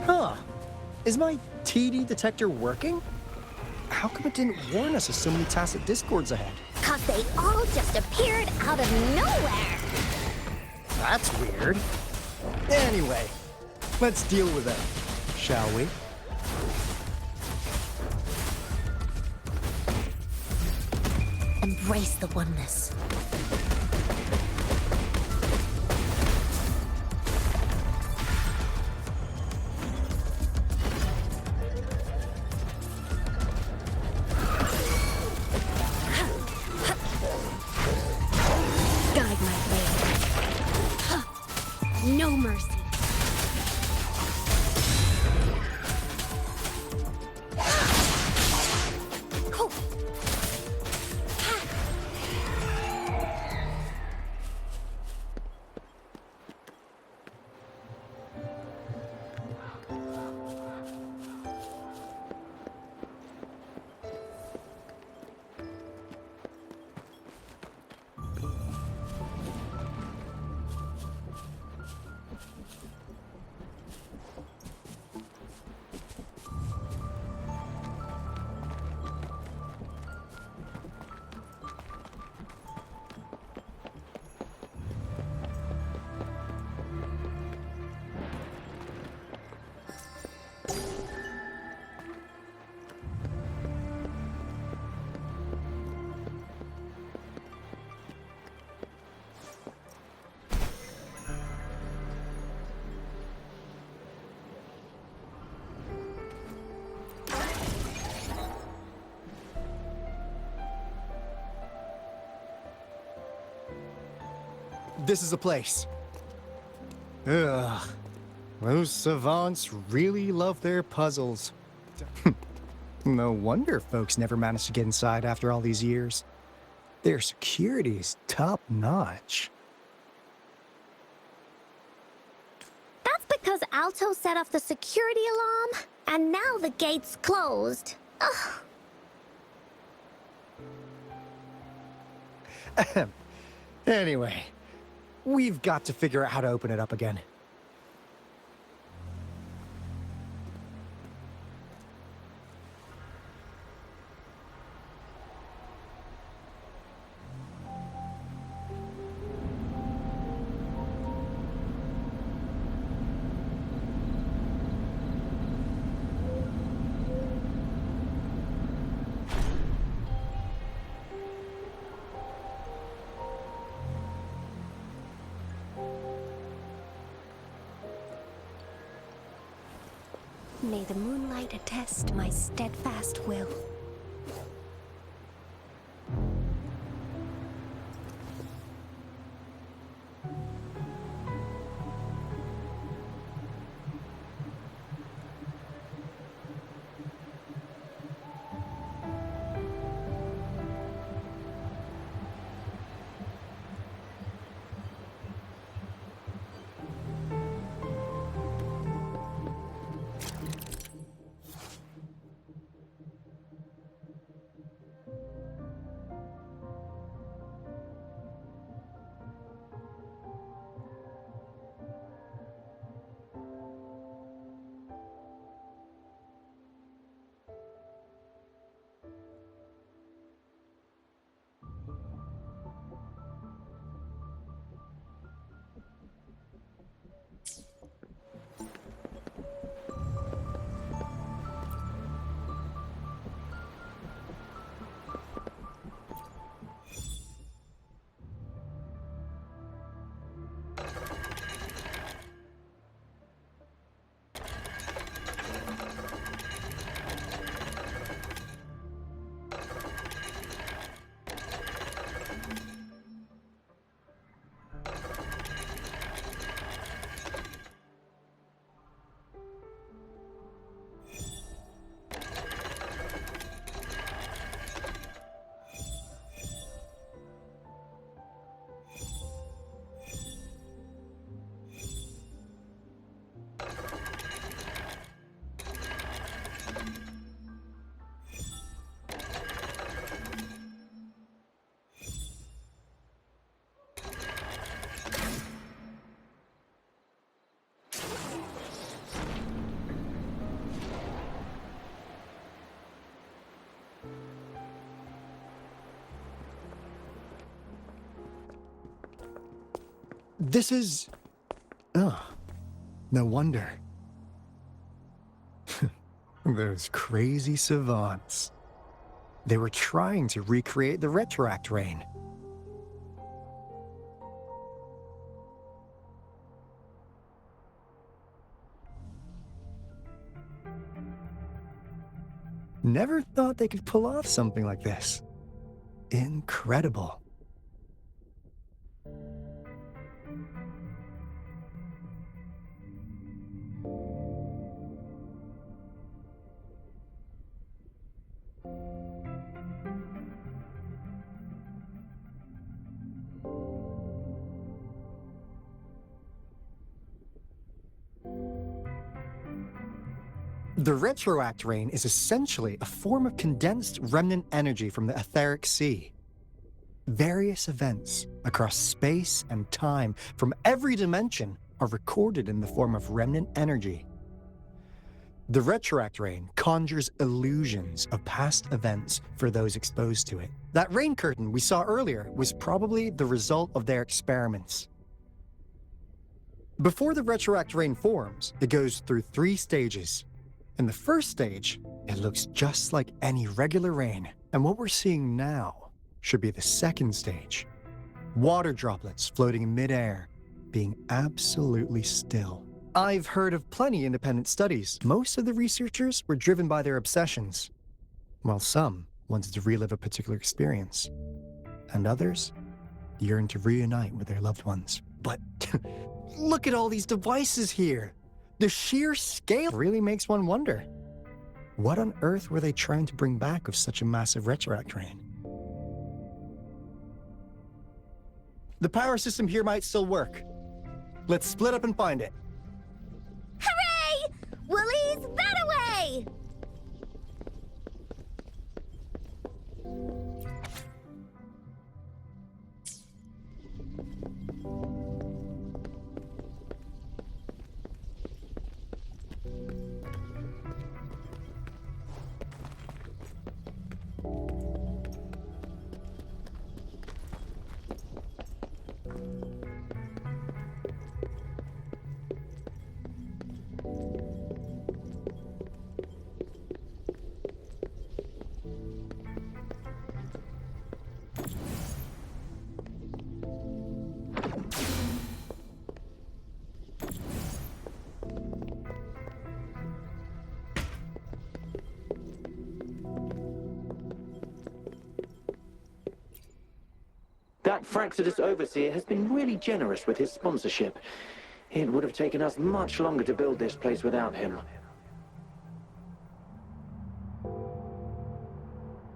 Huh. Is my TD detector working? How come it didn't warn us of so many tacit discords ahead? 'Cause they all just appeared out of nowhere. That's weird. Anyway, let's deal with it, shall we? Embrace the oneness. Guide my way. No mercy. This is a place. Ugh. Those savants really love their puzzles. No wonder folks never managed to get inside after all these years. Their security's top-notch. That's because Alto set off the security alarm, and now the gate's closed. Ugh. Anyway, we've got to figure out how to open it up again. May the moonlight attest my steadfast will. This is... Oh, no wonder. Those crazy savants. They were trying to recreate the retroact rain. Never thought they could pull off something like this. Incredible. The retroact rain is essentially a form of condensed remnant energy from the etheric sea. Various events across space and time from every dimension are recorded in the form of remnant energy. The retroact rain conjures illusions of past events for those exposed to it. That rain curtain we saw earlier was probably the result of their experiments. Before the retroact rain forms, it goes through 3 stages. In the first stage, it looks just like any regular rain, and what we're seeing now should be the second stage. Water droplets floating in midair, being absolutely still. I've heard of plenty independent studies. Most of the researchers were driven by their obsessions, while some wanted to relive a particular experience, and others yearned to reunite with their loved ones. But look at all these devices here! The sheer scale really makes one wonder. What on earth were they trying to bring back with such a massive retroact rain? The power system here might still work. Let's split up and find it. Hooray! Woolies, that away! That Fraxidus overseer has been really generous with his sponsorship. It would have taken us much longer to build this place without him.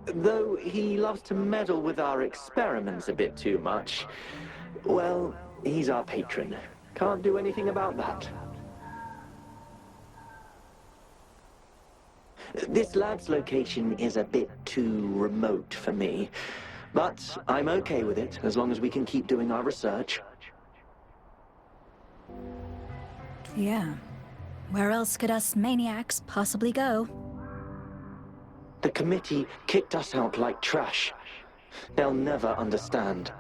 Though he loves to meddle with our experiments a bit too much. Well, he's our patron. Can't do anything about that. This lab's location is a bit too remote for me. But I'm okay with it, as long as we can keep doing our research. Yeah. Where else could us maniacs possibly go? The committee kicked us out like trash. They'll never understand.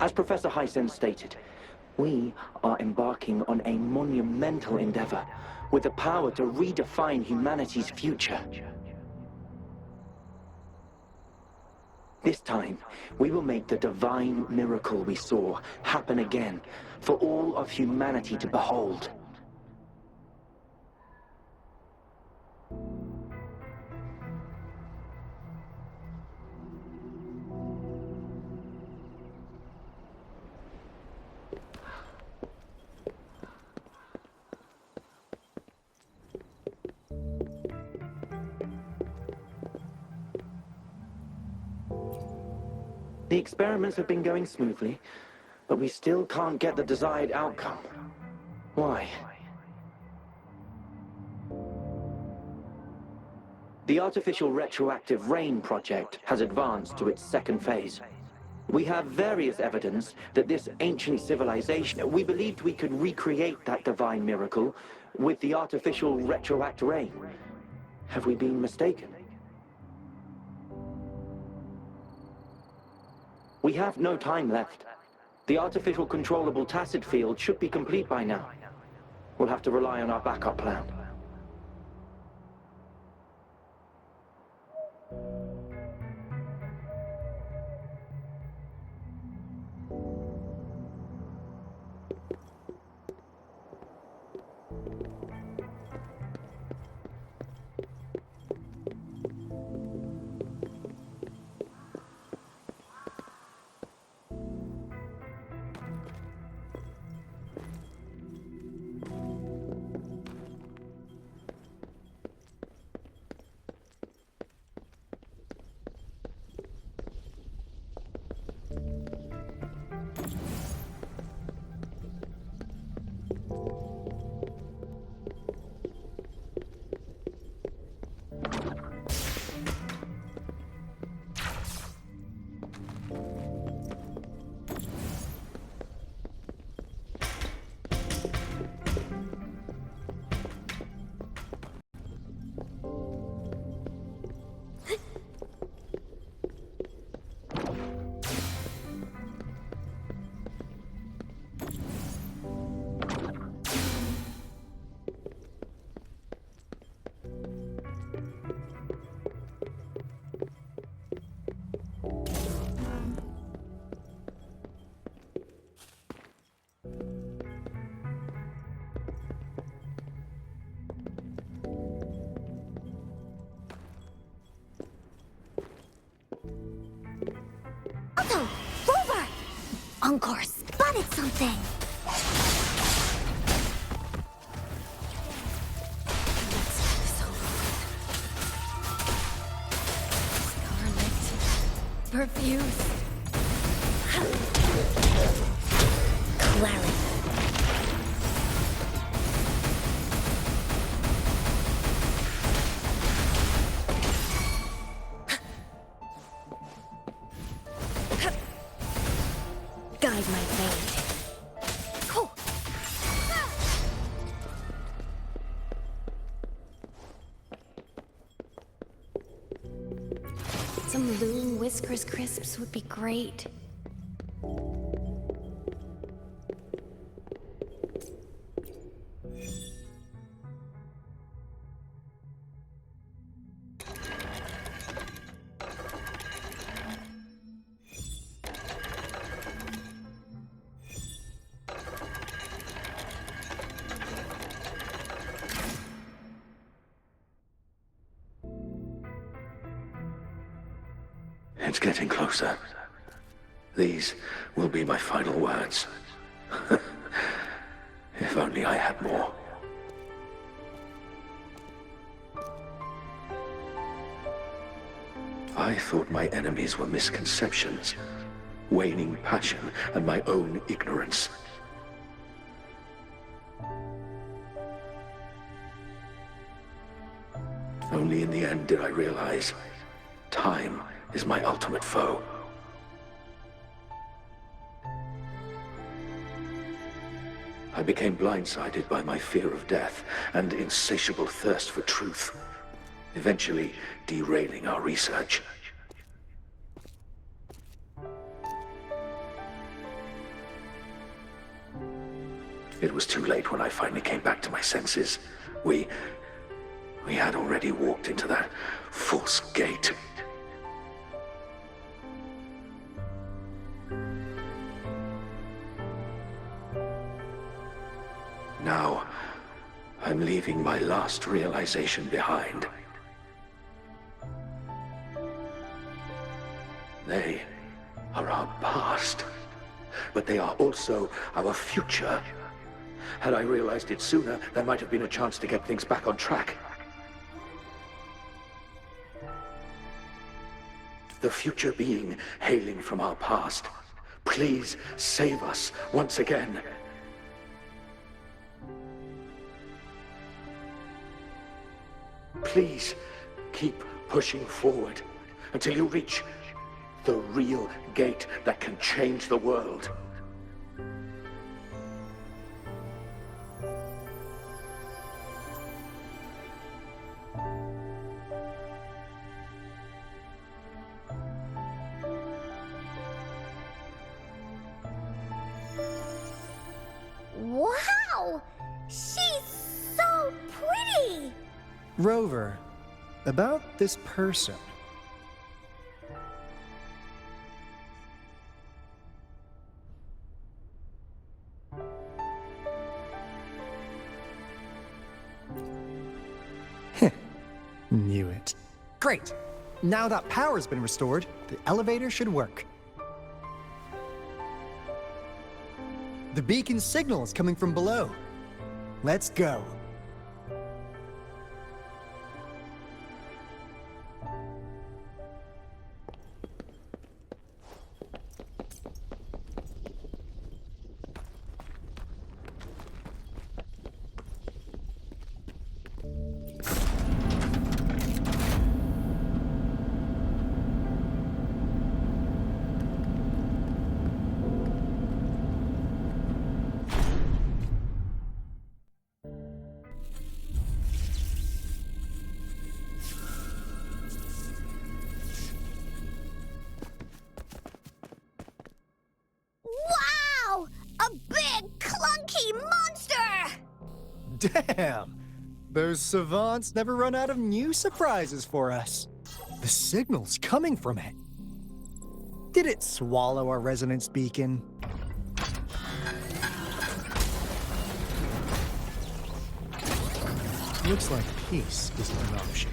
As Professor Hysen stated, we are embarking on a monumental endeavor with the power to redefine humanity's future. This time, we will make the divine miracle we saw happen again for all of humanity to behold. The experiments have been going smoothly, but we still can't get the desired outcome. Why? The artificial retroactive rain project has advanced to its second phase. We have various evidence that this ancient civilization, we believed we could recreate that divine miracle with the artificial retroact rain. Have we been mistaken? We have no time left. The artificial controllable tacit field should be complete by now. We'll have to rely on our backup plan. or spotted something. Let's get this over with. Scarlet. Perfuse. Clarity. Guide my blade. Cool. Some loon Whiskers crisps would be great. It's getting closer. These will be my final words. If only I had more. I thought my enemies were misconceptions, waning passion, and my own ignorance. Only in the end did I realize time is my ultimate foe. I became blindsided by my fear of death and insatiable thirst for truth, eventually derailing our research. It was too late when I finally came back to my senses. We had already walked into that false gate. Now, I'm leaving my last realization behind. They are our past, but they are also our future. Had I realized it sooner, there might have been a chance to get things back on track. The future being hailing from our past, please save us once again. Please keep pushing forward until you reach the real gate that can change the world. Wow! She's so pretty! Rover, about this person. Knew it. Great! Now that power's been restored, the elevator should work. The beacon signal is coming from below. Let's go. Wow! A big, clunky monster! Damn! Those savants never run out of new surprises for us. The signal's coming from it. Did it swallow our resonance beacon? Looks like peace isn't an option.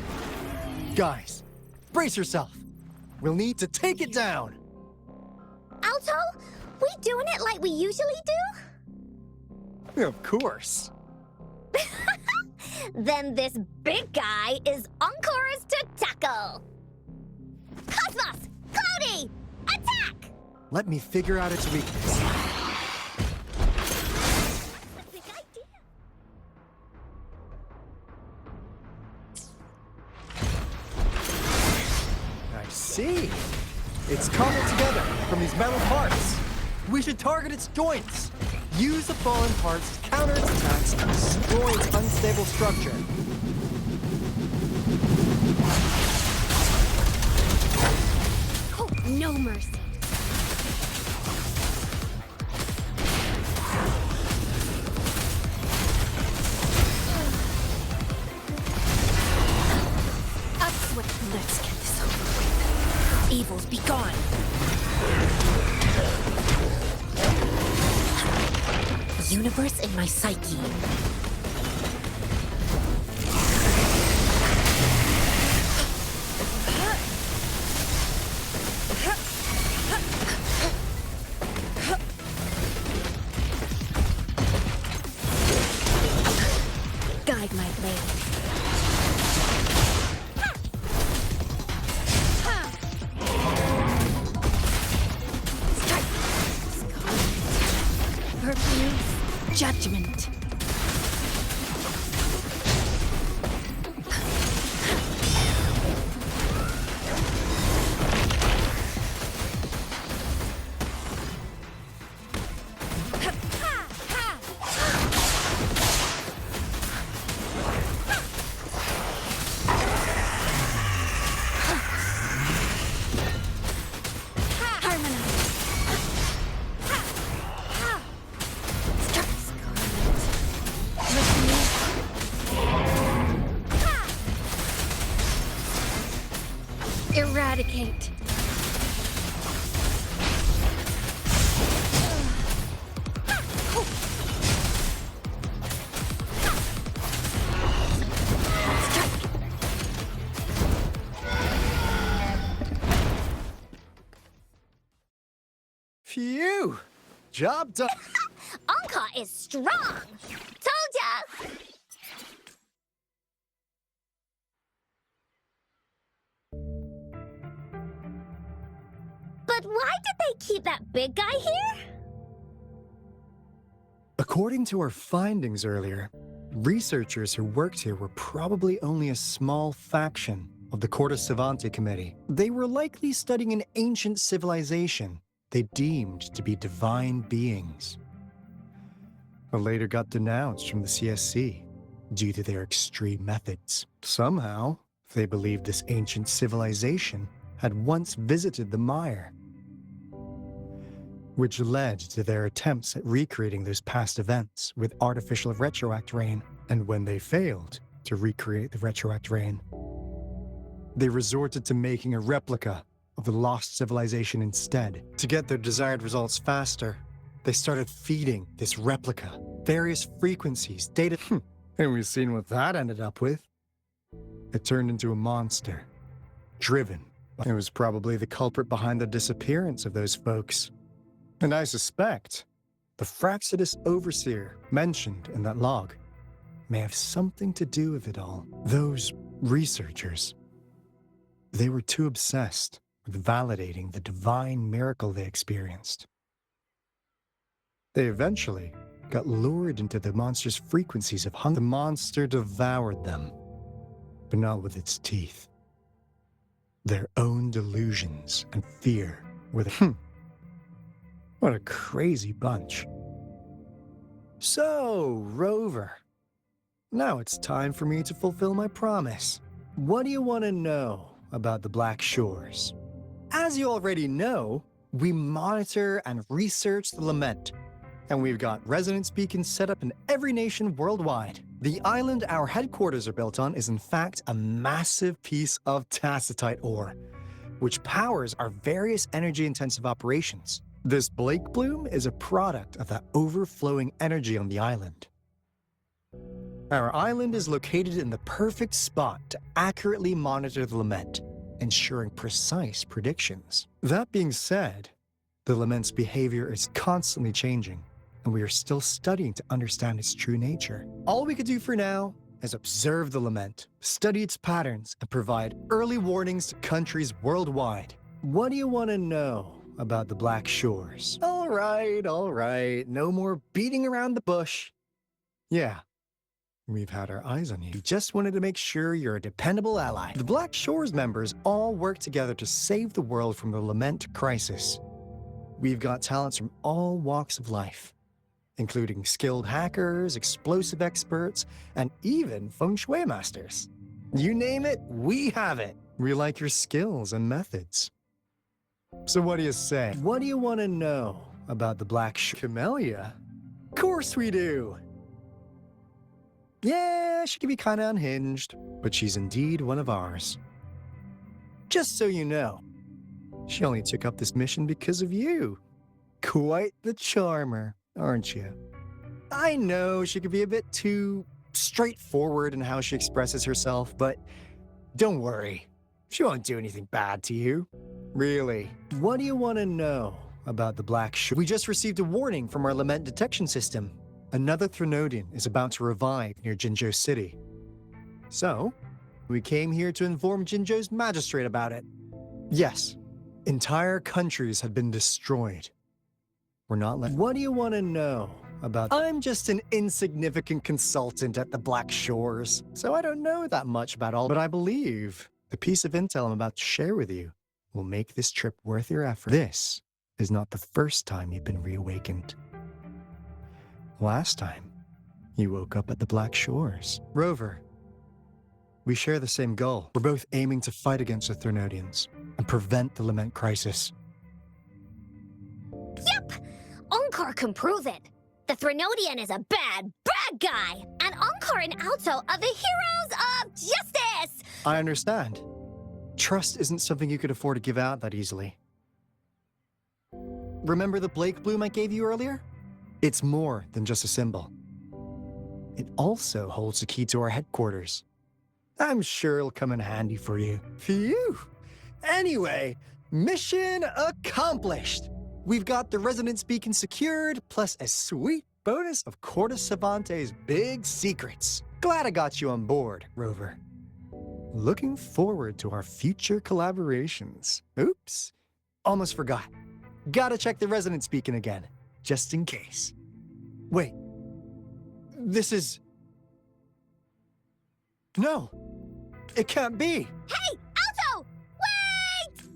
Guys, brace yourself. We'll need to take it down. Alto, We doing it like we usually do? Of course. Then this big guy is Encore's to tackle. Cosmos! Cloudy! Attack! Let me figure out its weakness. Big idea. I see. It's cobbled together from these metal parts. We should target its joints. Use the fallen parts to counter its attacks and destroy its unstable structure. Oh, no mercy. Let's get this over with. Evils be gone. Universe in my psyche. Guide my blade. Judgment. Eradicate. Phew! Job done. Anka is strong. Told ya. But why did they keep that big guy here? According to our findings earlier, researchers who worked here were probably only a small faction of the Corte Savante Committee. They were likely studying an ancient civilization they deemed to be divine beings, but later got denounced from the CSC due to their extreme methods. Somehow, they believed this ancient civilization had once visited the Mire, which led to their attempts at recreating those past events with artificial retroact rain. And when they failed to recreate the retroact rain, they resorted to making a replica of the lost civilization instead. To get their desired results faster, they started feeding this replica various frequencies, data, and we've seen what that ended up with. It turned into a monster, driven. It was probably the culprit behind the disappearance of those folks. And I suspect the Fraxidus Overseer mentioned in that log may have something to do with it all. Those researchers, they were too obsessed with validating the divine miracle they experienced. They eventually got lured into the monster's frequencies of hunger. The monster devoured them, but not with its teeth. Their own delusions and fear were the... What a crazy bunch. So, Rover, now it's time for me to fulfill my promise. What do you want to know about the Black Shores? As you already know, we monitor and research the Lament, and we've got resonance beacons set up in every nation worldwide. The island our headquarters are built on is in fact a massive piece of tacitite ore, which powers our various energy-intensive operations. This Blake Bloom is a product of that overflowing energy on the island. Our island is located in the perfect spot to accurately monitor the Lament, ensuring precise predictions. That being said, The lament's behavior is constantly changing, and we are still studying to understand its true nature. All we could do for now is observe the lament, study its patterns, and provide early warnings to countries worldwide. What do you want to know about the Black Shores? All right, no more beating around the bush. Yeah, we've had our eyes on you. We just wanted to make sure you're a dependable ally. The Black Shores members all work together to save the world from the lament crisis. We've got talents from all walks of life, including skilled hackers, explosive experts, and even feng shui masters. You name it, we have it. We like your skills and methods. So what do you say? What do you want to know about the Black Camellia? Of course we do. Yeah, she can be kind of unhinged, but she's indeed one of ours. Just so you know, she only took up this mission because of you. Quite the charmer, aren't you? I know she can be a bit too straightforward in how she expresses herself, but don't worry. She won't do anything bad to you. Really. What do you want to know about the Black Shore? We just received a warning from our lament detection system. Another Threnodian is about to revive near Jinzhou City. So, we came here to inform Jinzhou's magistrate about it. Yes, entire countries have been destroyed. We're not letting... What do you want to know about... I'm just an insignificant consultant at the Black Shores, so I don't know that much about all, but I believe the piece of intel I'm about to share with you will make this trip worth your effort. This is not the first time you've been reawakened. Last time, you woke up at the Black Shores. Rover, we share the same goal. We're both aiming to fight against the Threnodians and prevent the lament crisis. Yep! Onkar can prove it. The Threnodian is a bad, bad guy, and Onkar and Alto are the heroes of justice! I understand. Trust isn't something you could afford to give out that easily. Remember the Blake Bloom I gave you earlier? It's more than just a symbol. It also holds the key to our headquarters. I'm sure it'll come in handy for you. Phew! Anyway, mission accomplished! We've got the resonance beacon secured, plus a sweet bonus of Cortus Savante's big secrets. Glad I got you on board, Rover. Looking forward to our future collaborations. Oops, almost forgot. Gotta check the resonance beacon again, just in case. Wait, this is... No, it can't be. Hey, Alto! Wait!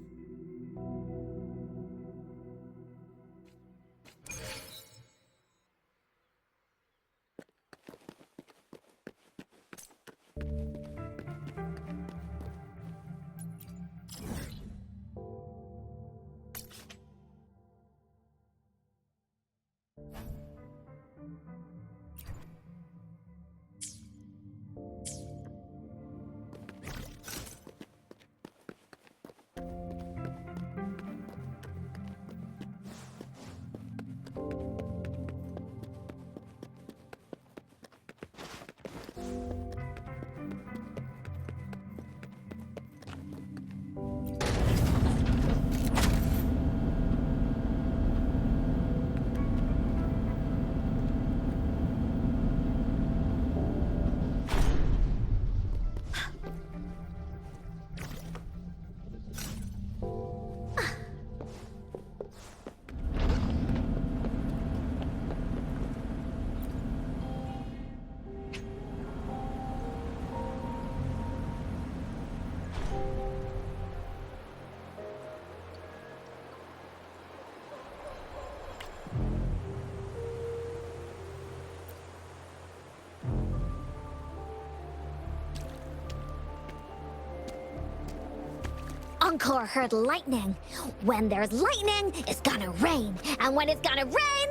Onkar heard lightning. When there's lightning, it's gonna rain. And when it's gonna rain,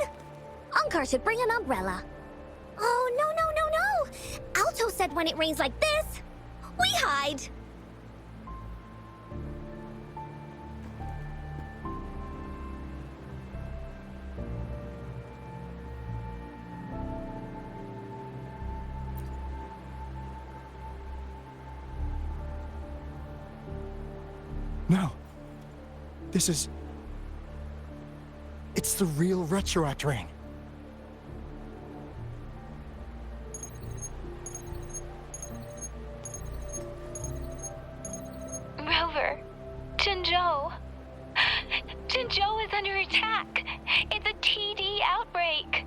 Onkar should bring an umbrella. Oh, no. Alto said when it rains like this, we hide. No. This is... It's the real retroact rain. Rover, Jinzhou. Jinzhou is under attack. It's a TD outbreak.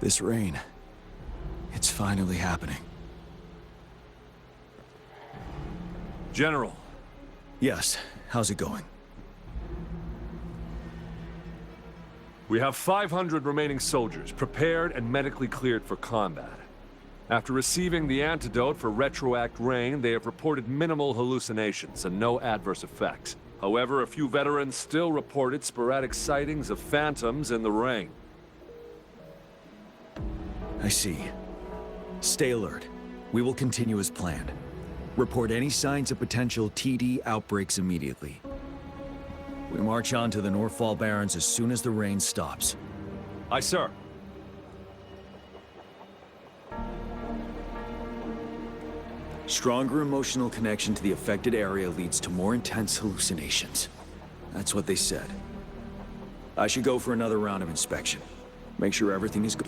This rain, it's finally happening. General. Yes, how's it going? We have 500 remaining soldiers, prepared and medically cleared for combat. After receiving the antidote for retroact rain, they have reported minimal hallucinations and no adverse effects. However, a few veterans still reported sporadic sightings of phantoms in the rain. I see. Stay alert. We will continue as planned. Report any signs of potential TD outbreaks immediately. We march on to the Northfall Barrens as soon as the rain stops. Aye, sir. Stronger emotional connection to the affected area leads to more intense hallucinations. That's what they said. I should go for another round of inspection. Make sure everything is good.